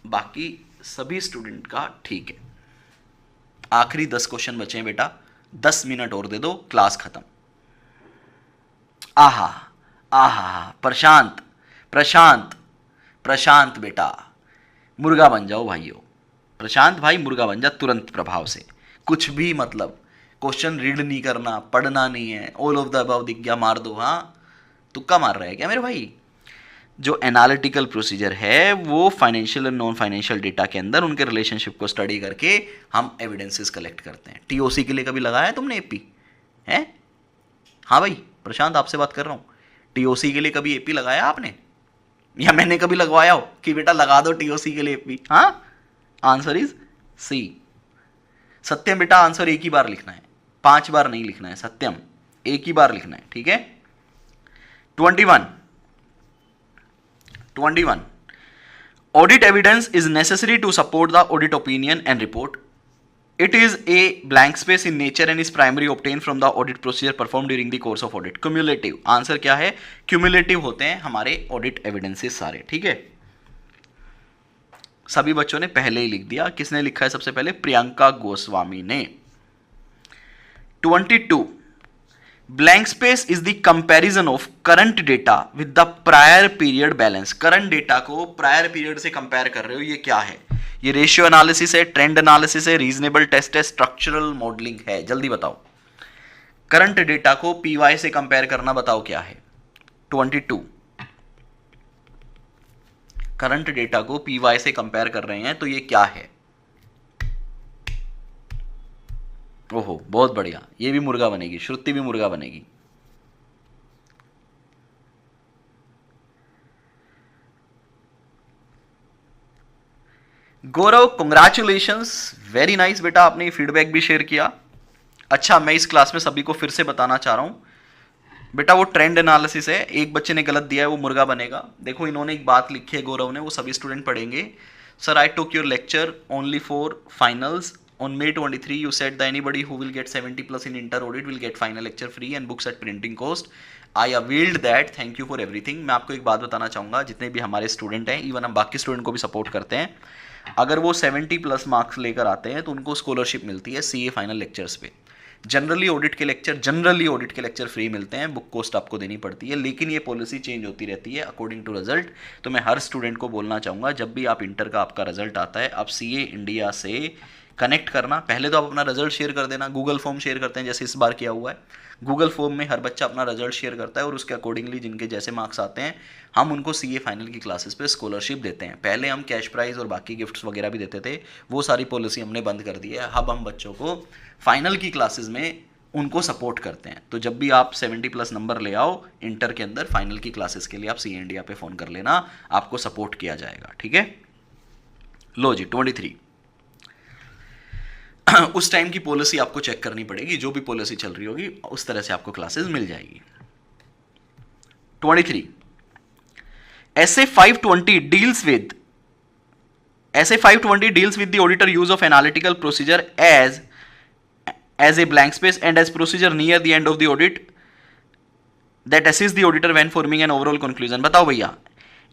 बाकी सभी स्टूडेंट का ठीक है। आखिरी 10 क्वेश्चन बचे हैं बेटा, 10 मिनट और दे दो, क्लास खत्म। आहा आहा, प्रशांत बेटा मुर्गा बन जाओ भाइयों। प्रशांत भाई मुर्गा बन जा तुरंत प्रभाव से, कुछ भी मतलब क्वेश्चन रीड नहीं करना, पढ़ना नहीं है, ऑल ऑफ द अबव दिख गया मार दो। हाँ तुक्का मार रहा है क्या मेरे भाई? जो एनालिटिकल प्रोसीजर है वो फाइनेंशियल और नॉन फाइनेंशियल डेटा के अंदर उनके रिलेशनशिप को स्टडी करके हम एविडेंसेस कलेक्ट करते हैं। टीओसी के लिए कभी लगाया तुमने एपी है? हाँ भाई प्रशांत आपसे बात कर रहा हूं, टीओसी के लिए कभी एपी लगाया आपने, या मैंने कभी लगवाया हो कि बेटा लगा दो टीओसी के लिए एपी? हाँ, आंसर इज सी। सत्यम बेटा आंसर एक ही बार लिखना है, 5 बार नहीं लिखना है। सत्यम एक ही बार लिखना है, ठीक है। 21 21. Audit evidence is necessary to support the audit opinion and report. It is a blank space in nature and is primarily obtained from the audit procedure performed during the course of audit. Cumulative. Answer क्या है? Cumulative होते हैं हमारे audit evidences सारे. ठीक है, सभी बच्चों ने पहले ही लिख दिया. किसने लिखा है सबसे पहले? प्रियंका गोस्वामी ने. 22. Blank space is the comparison of current data with the prior period balance. Current data को प्रायर पीरियड से कंपेयर कर रहे हो, ये क्या है? ये रेशियो एनालिसिस है, ट्रेंड एनालिसिस है, रीजनेबल टेस्ट है, स्ट्रक्चरल मॉडलिंग है. जल्दी बताओ, करंट डेटा को पीवाई से कंपेयर करना, बताओ क्या है? 22. करंट डेटा को पीवाई से कंपेयर कर रहे हैं तो ये क्या है? ओहो, बहुत बढ़िया, ये भी मुर्गा बनेगी, श्रुति भी मुर्गा बनेगी. गौरव, कंग्रेचुलेशंस, वेरी नाइस बेटा, आपने फीडबैक भी शेयर किया. अच्छा, मैं इस क्लास में सभी को फिर से बताना चाह रहा हूं बेटा, वो ट्रेंड एनालिसिस है. एक बच्चे ने गलत दिया है, वो मुर्गा बनेगा. देखो, इन्होंने एक बात लिखी है गौरव ने, वो सभी स्टूडेंट पढ़ेंगे. Sir, I took your lecture only for finals. On May 23, you said that anybody who will get 70 plus in inter audit will get final lecture free and books at printing cost. I availed that. Thank you for everything. मैं आपको एक बात बताना चाहूँगा, जितने भी हमारे student हैं, इवन हम बाकी स्टूडेंट को भी सपोर्ट करते हैं, अगर वो 70 प्लस मार्क्स लेकर आते हैं तो उनको स्कॉलरशिप मिलती है CA फाइनल लेक्चर्स पे. जनरली ऑडिट के लेक्चर फ्री मिलते हैं, बुक कॉस्ट आपको देनी पड़ती है, लेकिन ये पॉलिसी चेंज होती रहती है अकॉर्डिंग टू रिजल्ट. तो मैं हर स्टूडेंट को बोलना चाहूँगा, जब भी आप इंटर का आपका रिजल्ट आता है, आप CA इंडिया से कनेक्ट करना. पहले तो आप अपना रिजल्ट शेयर कर देना, गूगल फॉर्म शेयर करते हैं जैसे इस बार किया हुआ है. गूगल फॉर्म में हर बच्चा अपना रिजल्ट शेयर करता है और उसके अकॉर्डिंगली जिनके जैसे मार्क्स आते हैं, हम उनको CA फाइनल की क्लासेस पे स्कॉलरशिप देते हैं. पहले हम कैश प्राइज और बाकी गिफ्ट्स वगैरह भी देते थे, वो सारी पॉलिसी हमने बंद कर दी है. अब हम बच्चों को फाइनल की क्लासेस में उनको सपोर्ट करते हैं. तो जब भी आप 70 प्लस नंबर ले आओ इंटर के अंदर, फाइनल की क्लासेस के लिए आप CA इंडिया पे फ़ोन कर लेना, आपको सपोर्ट किया जाएगा. ठीक है, लो जी. 23. उस टाइम की पॉलिसी आपको चेक करनी पड़ेगी, जो भी पॉलिसी चल रही होगी उस तरह से आपको क्लासेस मिल जाएगी. 23. SA 520 deals with the auditor use of analytical procedure as a blank space and as procedure near the end of the audit that assists the auditor when forming an overall conclusion. बताओ भैया,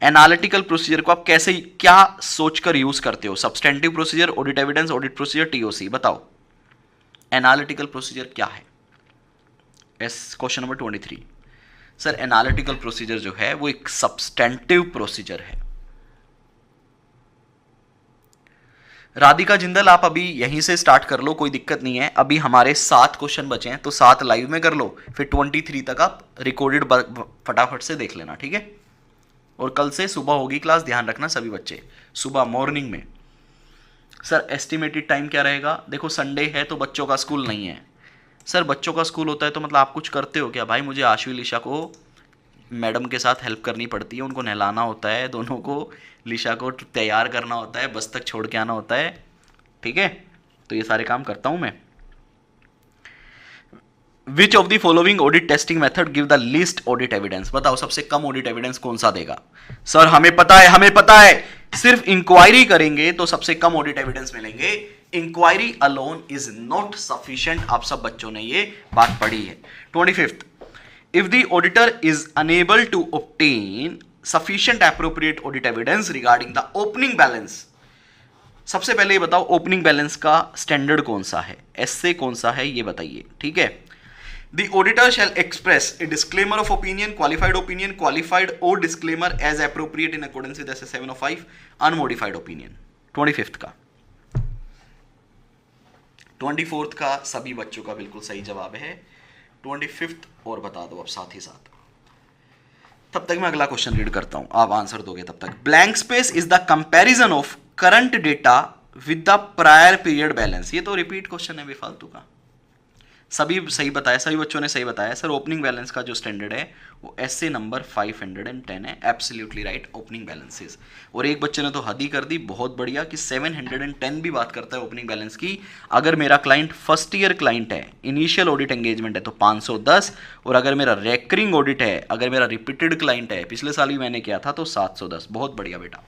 analytical procedure को आप कैसे, क्या सोचकर use करते हो? Substantive procedure, audit evidence, audit procedure, TOC. बताओ एनालिटिकल प्रोसीजर क्या है? Question number 23. Sir, analytical procedure जो है वो एक सब्सटेंटिव प्रोसीजर है. राधिका जिंदल, आप अभी यहीं से स्टार्ट कर लो, कोई दिक्कत नहीं है. अभी हमारे 7 क्वेश्चन बचे हैं, तो 7 लाइव में कर लो, फिर 23 तक आप रिकॉर्डेड फटाफट से देख लेना. ठीक है, और कल से सुबह होगी क्लास, ध्यान रखना सभी बच्चे, सुबह मॉर्निंग में. सर, एस्टिमेटेड टाइम क्या रहेगा? देखो, संडे है तो बच्चों का स्कूल नहीं है. सर, बच्चों का स्कूल होता है तो मतलब आप कुछ करते हो क्या? भाई, मुझे आशु लिशा को मैडम के साथ हेल्प करनी पड़ती है, उनको नहलाना होता है, दोनों को, लिशा को तैयार करना होता है, बस तक छोड़ के आना होता है. ठीक है, तो ये सारे काम करता हूं मैं. Which of the following audit testing method give the least audit evidence? बताओ, सबसे कम ऑडिट एविडेंस कौन सा देगा? सर, हमें पता है, सिर्फ इंक्वायरी करेंगे तो सबसे कम ऑडिट एविडेंस मिलेंगे. Inquiry alone is not sufficient. आप सब बच्चों ने ये बात पढ़ी है. 25th. If the auditor is unable to obtain sufficient appropriate audit evidence regarding the opening balance, सबसे पहले ये बताओ ओपनिंग बैलेंस का स्टैंडर्ड कौन सा है, एसए कौन सा है, ये बताइए. ठीक है, The auditor shall express a disclaimer of opinion, qualified or disclaimer as appropriate in accordance with SA 705, unmodified opinion. 25th का. 24th का सभी बच्चों का बिल्कुल सही जवाब है. 25th और बता दो अब साथ ही साथ. तब तक मैं अगला क्वेश्चन रीड करता हूं, आप आंसर दोगे तब तक. Blank space is the comparison of current data with the prior period balance. ये तो रिपीट क्वेश्चन है बेफालतू का. सभी सही बताया, सभी बच्चों ने सही बताया सर। ओपनिंग बैलेंस का जो स्टैंडर्ड है वो एसए नंबर 510 है। Absolutely right, opening balances. और एक बच्चे ने तो हद ही कर दी, बहुत बढ़िया, कि 710 भी बात करता है ओपनिंग बैलेंस की। अगर मेरा क्लाइंट फर्स्ट ईयर क्लाइंट है, इनिशियल ऑडिट एंगेजमेंट है, तो 510, और अगर मेरा रेकरिंग ऑडिट है, अगर मेरा रिपीटेड क्लाइंट है, पिछले साल भी मैंने किया था, तो 710। बहुत बढ़िया बेटा।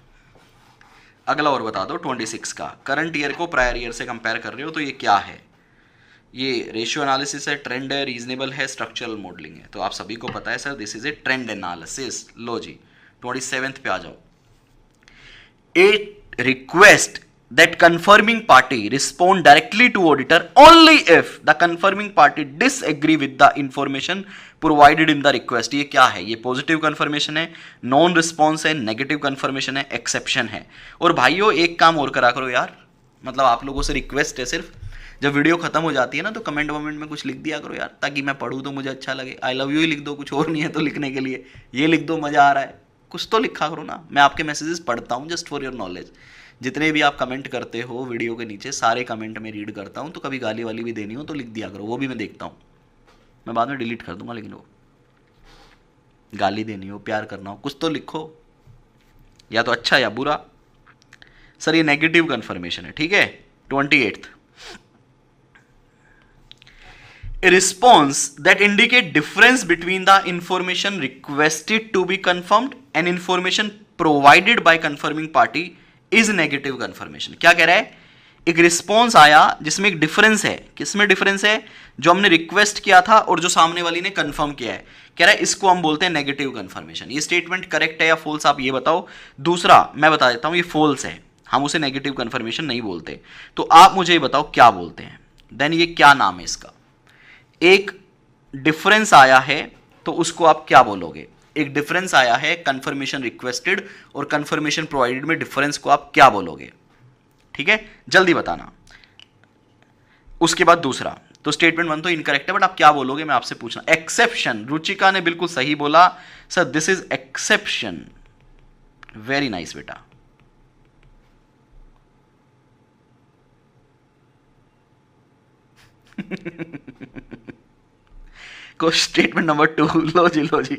अगला और बता दो 26 का। करंट ईयर को प्रायर ईयर से कंपेयर कर रहे हो, तो ये क्या है? ये रेशियो एनालिसिस है, ट्रेंड है, रीजनेबल है, स्ट्रक्चरल मॉडलिंग है। तो आप सभी को पता है sir, this is a trend analysis. लो जी 27th पे आ जाओ। A request that confirming party respond directly to auditor only if the confirming party disagree with the information provided in the request। ये क्या है? ये पॉजिटिव कंफर्मेशन है, नॉन रिस्पॉन्स है, नेगेटिव कंफर्मेशन है, एक्सेप्शन है। और भाइयों एक काम और करा करो यार, मतलब आप लोगों से रिक्वेस्ट है सिर्फ, जब वीडियो खत्म हो जाती है ना, तो कमेंट वमेंट में कुछ लिख दिया करो यार, ताकि मैं पढ़ूँ तो मुझे अच्छा लगे। आई लव यू ही लिख दो, कुछ और नहीं है तो लिखने के लिए। ये लिख दो, मजा आ रहा है, कुछ तो लिखा करो ना। मैं आपके मैसेजेस पढ़ता हूँ जस्ट फॉर योर नॉलेज। जितने भी आप कमेंट करते हो वीडियो के नीचे, सारे कमेंट में रीड करता हूँ, तो कभी गाली वाली भी देनी हो तो लिख दिया करो, वो भी मैं देखता हूँ। मैं बाद में डिलीट कर दूंगा, लेकिन वो गाली देनी हो, प्यार करना हो, कुछ तो लिखो, या तो अच्छा या बुरा। सर ये नेगेटिव कंफर्मेशन है, ठीक है। 28th, a response that indicate difference between the information requested to be confirmed and information provided by confirming party is negative confirmation। क्या कह रहा है? एक रिस्पॉन्स आया जिसमें एक डिफरेंस है। किसमें डिफरेंस है? जो हमने रिक्वेस्ट किया था और जो सामने वाली ने कंफर्म किया है। कह रहा है इसको हम बोलते हैं नेगेटिव कंफर्मेशन। ये स्टेटमेंट करेक्ट है या फॉल्स, आप ये बताओ। दूसरा मैं बता देता हूं, ये फॉल्स है, हम उसे नेगेटिव कंफर्मेशन नहीं बोलते। तो आप मुझे ये बताओ क्या बोलते हैं। देन ये क्या नाम है इसका? एक डिफरेंस आया है तो उसको आप क्या बोलोगे? एक डिफरेंस आया है कंफर्मेशन रिक्वेस्टेड और कंफर्मेशन प्रोवाइडेड में, डिफरेंस को आप क्या बोलोगे? ठीक है, जल्दी बताना। उसके बाद दूसरा, तो स्टेटमेंट 1 तो इनकरेक्ट है, बट आप क्या बोलोगे मैं आपसे पूछना। एक्सेप्शन, रुचिका ने बिल्कुल सही बोला sir, this is exception. Very nice बेटा। को स्टेटमेंट नंबर 2, लो जी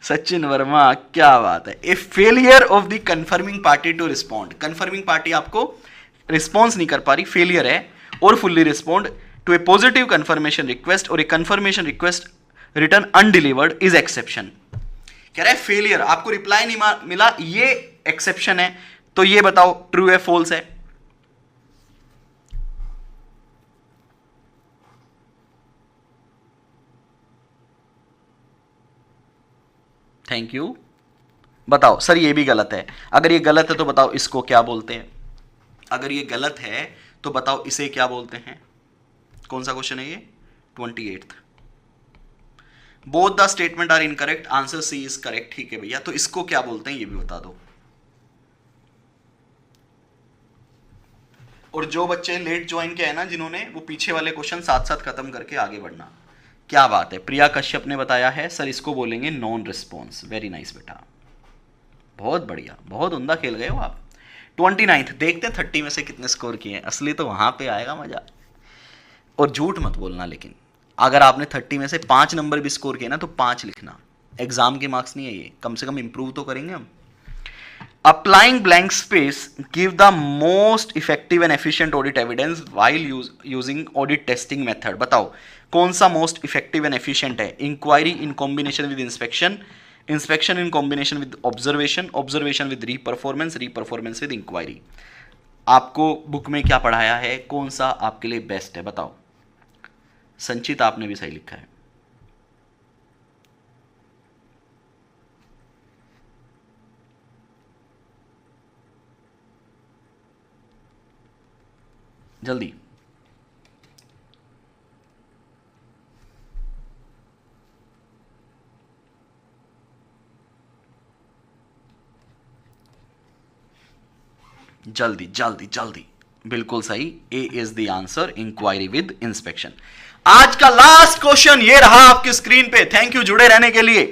सचिन वर्मा, क्या बात है। A failure of the confirming party to respond. Confirming party आपको रिस्पॉन्स नहीं कर पा रही, फेलियर है, और fully respond to a positive confirmation request और a confirmation request return undelivered is exception. कह रहा है फेलियर, आपको रिप्लाई नहीं मिला, ये एक्सेप्शन है। तो ये बताओ ट्रू है फॉल्स है? Thank you. बताओ सर ये भी गलत है। अगर ये गलत है तो बताओ इसको क्या बोलते हैं? अगर ये गलत है तो बताओ इसे क्या बोलते हैं? कौन सा क्वेश्चन है ये? 28th। Both the statement are incorrect, answer C is correct. ठीक है भैया, तो इसको क्या बोलते हैं ये भी बता दो। और जो बच्चे लेट ज्वाइन किया है ना जिन्होंने, वो पीछे वाले क्वेश्चन साथ साथ खत्म करके आगे बढ़ना। क्या बात है, प्रिया कश्यप ने बताया है सर, इसको बोलेंगे नॉन रिस्पॉन्स। वेरी नाइस बेटा, बहुत बढ़िया, बहुत उम्दा खेल गए हो आप। 29th, देखते हैं 30 में से कितने स्कोर किए हैं। असली तो वहां पे आएगा मजा। और झूठ मत बोलना, लेकिन अगर आपने 30 में से 5 नंबर भी स्कोर किए ना तो 5 लिखना। एग्जाम के मार्क्स नहीं है ये, कम से कम इंप्रूव तो करेंगे हम। Applying blank space give the most effective and efficient audit evidence while using audit testing method। बताओ कौन सा most effective and efficient है? Inquiry in combination with inspection, inspection in combination with observation, observation with re-performance, re-performance with inquiry। आपको book में क्या पढ़ाया है, कौन सा आपके लिए बेस्ट है बताओ। संचित आपने भी सही लिखा है। जल्दी। जल्दी जल्दी जल्दी, बिल्कुल सही, A is the answer, inquiry with inspection. आज का लास्ट क्वेश्चन ये रहा आपकी स्क्रीन पे। थैंक यू जुड़े रहने के लिए।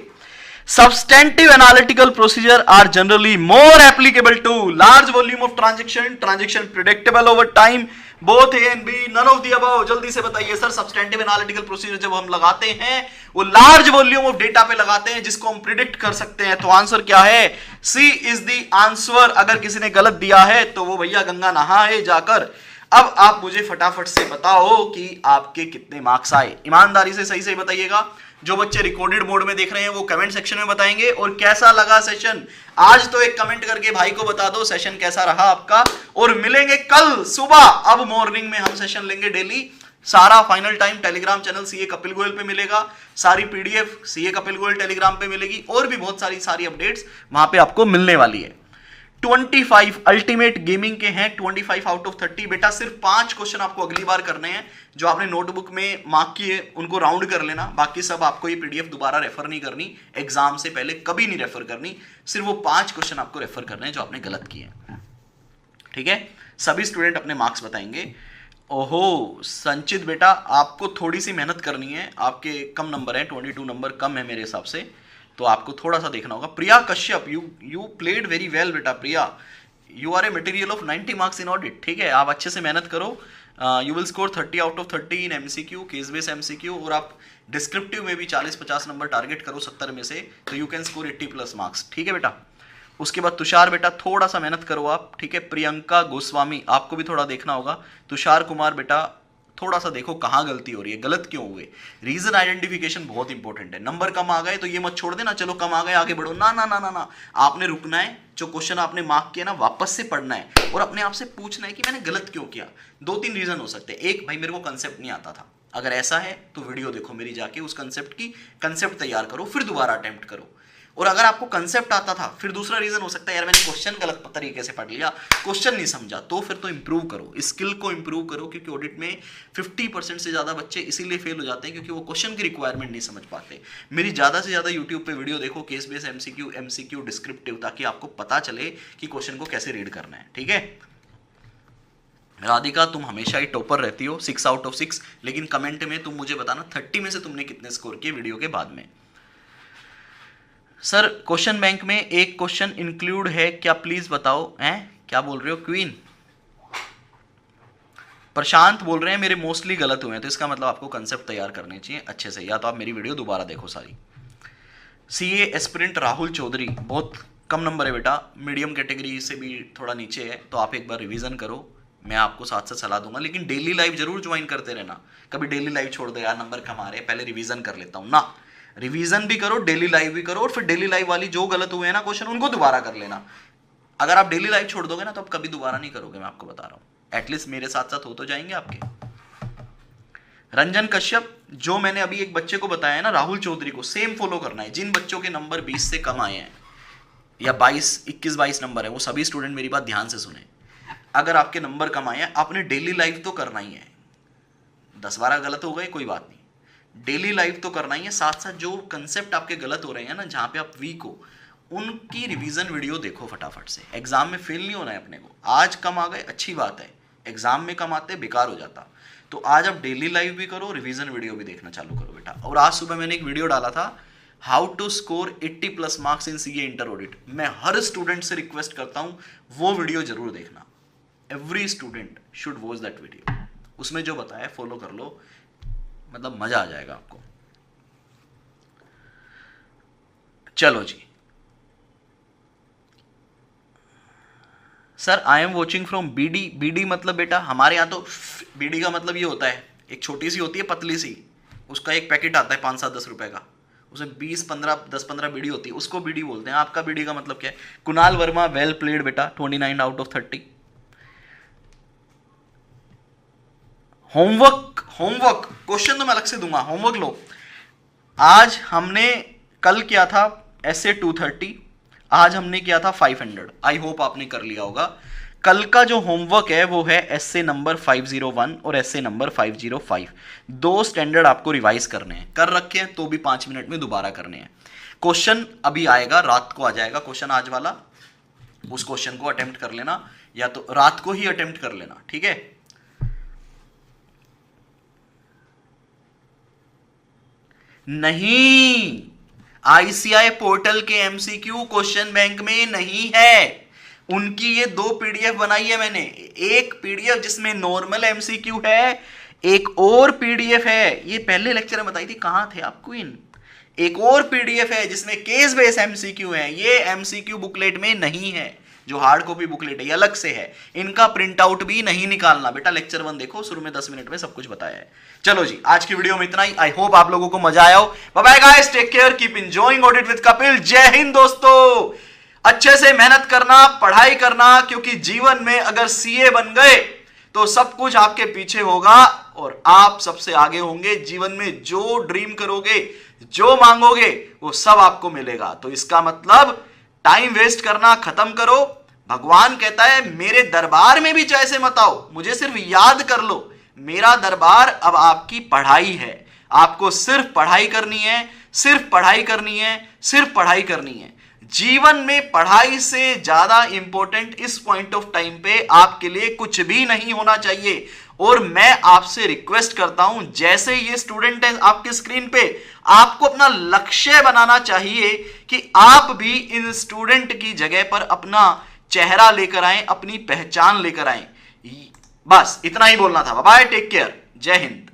Substantive analytical procedure are generally more applicable to large volume of transaction predictable over time, both A and B, none of the above. जल्दी से बताइए सर। सब्सटेंटिव एनालिटिकल प्रोसीजर जब हम लगाते हैं वो लार्ज वॉल्यूम ऑफ डेटा पे लगाते हैं जिसको हम प्रिडिक्ट कर सकते हैं। तो आंसर क्या है? सी इज द आंसर। अगर किसी ने गलत दिया है तो वो भैया गंगा नहाए जाकर। अब आप मुझे फटाफट से बताओ कि आपके कितने मार्क्स आए। ईमानदारी से सही सही बताइएगा। जो बच्चे रिकॉर्डेड मोड में देख रहे हैं वो कमेंट सेक्शन में बताएंगे। और कैसा लगा सेशन आज, तो एक कमेंट करके भाई को बता दो सेशन कैसा रहा आपका। और मिलेंगे कल सुबह। अब मॉर्निंग में हम सेशन लेंगे डेली। सारा final time Telegram channel CA Kapil Goyal पे मिलेगा। सारी PDF CA Kapil Goyal Telegram पे मिलेगी। और भी बहुत सारी अपडेट्स वहां पे आपको मिलने वाली है। 25 अल्टीमेट गेमिंग के हैं, 25 आउट ऑफ 30। बेटा सिर्फ 5 क्वेश्चन आपको अगली बार करने हैं। जो आपने नोटबुक में मार्क किए उनको राउंड कर लेना। बाकी सब आपको ये पीडीएफ दोबारा रेफर नहीं करनी, एग्जाम से पहले कभी नहीं रेफर करनी। सिर्फ वो 5 क्वेश्चन आपको रेफर करने हैं जो आपने गलत किए हैं। ठीक है, सभी स्टूडेंट अपने मार्क्स बताएंगे। ओहो संचित बेटा, आपको थोड़ी सी मेहनत करनी है। आपके कम नंबर है, 22 नंबर कम है मेरे हिसाब से, तो आपको थोड़ा सा देखना होगा। Priya Kashyap, you played very well बेटा। Priya, you are a material of 90 marks in audit. ठीक है, आप अच्छे से मेहनत करो। You will score 30 out of 30 in MCQ, case base MCQ. और आप डिस्क्रिप्टिव में भी 40-50 नंबर टारगेट करो 70 में से, तो यू कैन स्कोर 80+ मार्क्स। ठीक है बेटा। उसके बाद तुषार बेटा थोड़ा सा मेहनत करो आप। ठीक है, प्रियंका गोस्वामी, आपको भी थोड़ा देखना होगा। तुषार कुमार बेटा थोड़ा सा देखो कहाँ गलती हो रही है, गलत क्यों हुए। रीजन आइडेंटिफिकेशन बहुत इंपॉर्टेंट है। नंबर कम आ गए तो ये मत छोड़ देना, चलो कम आ गए आगे बढ़ो। ना ना ना ना ना, आपने रुकना है। जो क्वेश्चन आपने मार्क किया ना वापस से पढ़ना है और अपने आप से पूछना है कि मैंने गलत क्यों किया। 2-3 रीजन हो सकते हैं। एक, भाई मेरे को कंसेप्ट नहीं आता था। अगर ऐसा है तो वीडियो देखो मेरी जाके, उस कंसेप्ट की कंसेप्ट तैयार करो, फिर दोबारा अटेम्प्ट करो। और अगर आपको कंसेप्ट आता था, फिर दूसरा रीजन हो सकता है यार मैंने क्वेश्चन गलत तरीके से पढ़ लिया, क्वेश्चन नहीं समझा। तो फिर तो इंप्रूव करो, स्किल को इंप्रूव करो। क्योंकि ऑडिट में 50% से ज्यादा बच्चे इसीलिए फेल हो जाते हैं क्योंकि वो क्वेश्चन की रिक्वायरमेंट नहीं समझ पाते। मेरी ज्यादा से ज्यादा यूट्यूब पे वीडियो देखो, केस बेस एमसीक्यू डिस्क्रिप्टिव, ताकि आपको पता चले कि क्वेश्चन को कैसे रीड करना है। ठीक है राधिका, तुम हमेशा ही टॉपर रहती हो, 6 आउट ऑफ 6। लेकिन कमेंट में तुम मुझे बताना 30 में से तुमने कितने स्कोर किए वीडियो के बाद में। सर क्वेश्चन बैंक में एक क्वेश्चन इंक्लूड है क्या, प्लीज बताओ। हैं क्या बोल रहे हो क्वीन? प्रशांत बोल रहे हैं मेरे मोस्टली गलत हुए हैं, तो इसका मतलब आपको कंसेप्ट तैयार करने चाहिए अच्छे से, या तो आप मेरी वीडियो दोबारा देखो सारी। सीए एस्पिरेंट राहुल चौधरी, बहुत कम नंबर है बेटा, मीडियम कैटेगरी से भी थोड़ा नीचे है, तो आप एक बार रिवीजन करो। मैं आपको साथ साथ सलाह दूंगा, लेकिन डेली लाइव जरूर ज्वाइन करते रहना। कभी डेली लाइव छोड़ दो यार, नंबर कम आ रहे हैं, पहले रिवीजन कर लेता हूं ना। रिवीजन भी करो, डेली लाइव भी करो, और फिर डेली लाइव वाली जो गलत हुए हैं ना क्वेश्चन, उनको दोबारा कर लेना। अगर आप डेली लाइव छोड़ दोगे ना तो आप कभी दोबारा नहीं करोगे, मैं आपको बता रहा हूं। एटलीस्ट मेरे साथ साथ हो तो जाएंगे आपके। रंजन कश्यप, जो मैंने अभी एक बच्चे को बताया है ना राहुल चौधरी को, सेम फॉलो करना है। जिन बच्चों के नंबर 20 से कम आए हैं या 21-22 नंबर है, वो सभी स्टूडेंट मेरी बात ध्यान से सुने। अगर आपके नंबर कम आए हैं, आपने डेली लाइव तो करना ही है। 10-12 गलत हो गए कोई बात नहीं, डेली लाइव तो करना ही है। साथ साथ जो कंसेप्ट आपके गलत हो रहे हैं ना, जहां पे आप वीक हो, उनकी रिवीजन वीडियो देखो फटाफट से। एग्जाम में फेल नहीं होना है अपने को। आज कम आ गए अच्छी बात है, एग्जाम में कम आते बेकार हो जाता। तो आज आप डेली लाइव भी करो, रिवीजन वीडियो भी देखना चालू करो बेटा। और आज सुबह मैंने एक वीडियो डाला था, how to score 80+ marks in CA inter audit. मैं हर स्टूडेंट से रिक्वेस्ट करता हूं वो वीडियो जरूर देखना। Every student should watch that video. उसमें जो बताया फॉलो कर लो, मतलब मजा आ जाएगा आपको। चलो जी sir, I'm watching from BD. BD मतलब बेटा हमारे यहाँ तो बीडी का मतलब ये होता है, एक छोटी सी होती है पतली सी, उसका एक पैकेट आता है 5-7-10 रुपए का, उसमें 10-15 बीडी होती है, उसको बीडी बोलते हैं। आपका बीडी का मतलब क्या है? कुणाल वर्मा, वेल प्लेड बेटा, 29 आउट ऑफ 30। होमवर्क क्वेश्चन तो मैं अलग से दूंगा, होमवर्क लो। आज हमने कल किया था essay 230, आज हमने किया था 500। आई होप आपने कर लिया होगा। कल का जो होमवर्क है वो है essay नंबर 501 और essay नंबर 505। 2 स्टैंडर्ड आपको रिवाइज करने हैं, कर रखे हैं तो भी 5 मिनट में दोबारा करने हैं। क्वेश्चन अभी आएगा, रात को आ जाएगा क्वेश्चन आज वाला, उस क्वेश्चन को अटेम्प्ट कर लेना, या तो रात को ही अटेम्प्ट कर लेना। ठीक है, नहीं, आईसीआई पोर्टल के एमसीक्यू क्वेश्चन बैंक में नहीं है। उनकी ये 2 पीडीएफ बनाई है मैंने। एक पीडीएफ जिसमें नॉर्मल एमसीक्यू है, एक और पीडीएफ है, ये पहले लेक्चर में बताई थी, कहां थे आप क्वीन। एक और पीडीएफ है जिसमें केस बेस एमसीक्यू है। ये एमसीक्यू बुकलेट में नहीं है, जो हार्ड कॉपी बुकलेट है ये अलग से है। इनका प्रिंट आउट भी नहीं निकालना बेटा, लेक्चर 1 देखो, शुरू में 10 मिनट में सब कुछ बताया है। चलो जी, आज की वीडियो में इतना ही। आई होप आप लोगों को मजा आया हो। Bye bye guys, take care, keep enjoying audit with Kapil. जय हिंद दोस्तों। अच्छे से मेहनत करना, पढ़ाई करना, क्योंकि जीवन में अगर सीए बन गए तो सब कुछ आपके पीछे होगा और आप सबसे आगे होंगे। जीवन में जो ड्रीम करोगे, जो मांगोगे, वो सब आपको मिलेगा। तो इसका मतलब टाइम वेस्ट करना खत्म करो। भगवान कहता है मेरे दरबार में भी जैसे मत आओ, मुझे सिर्फ याद कर लो। मेरा दरबार अब आपकी पढ़ाई है। आपको सिर्फ पढ़ाई करनी है, सिर्फ पढ़ाई करनी है, सिर्फ पढ़ाई करनी है। जीवन में पढ़ाई से ज्यादा इंपॉर्टेंट इस पॉइंट ऑफ टाइम पे आपके लिए कुछ भी नहीं होना चाहिए। और मैं आपसे रिक्वेस्ट करता हूं, जैसे ये स्टूडेंट है आपके स्क्रीन पे, आपको अपना लक्ष्य बनाना चाहिए कि आप भी इन स्टूडेंट की जगह पर अपना चेहरा लेकर आए, अपनी पहचान लेकर आए। बस इतना ही बोलना था। बाय, टेक केयर, जय हिंद।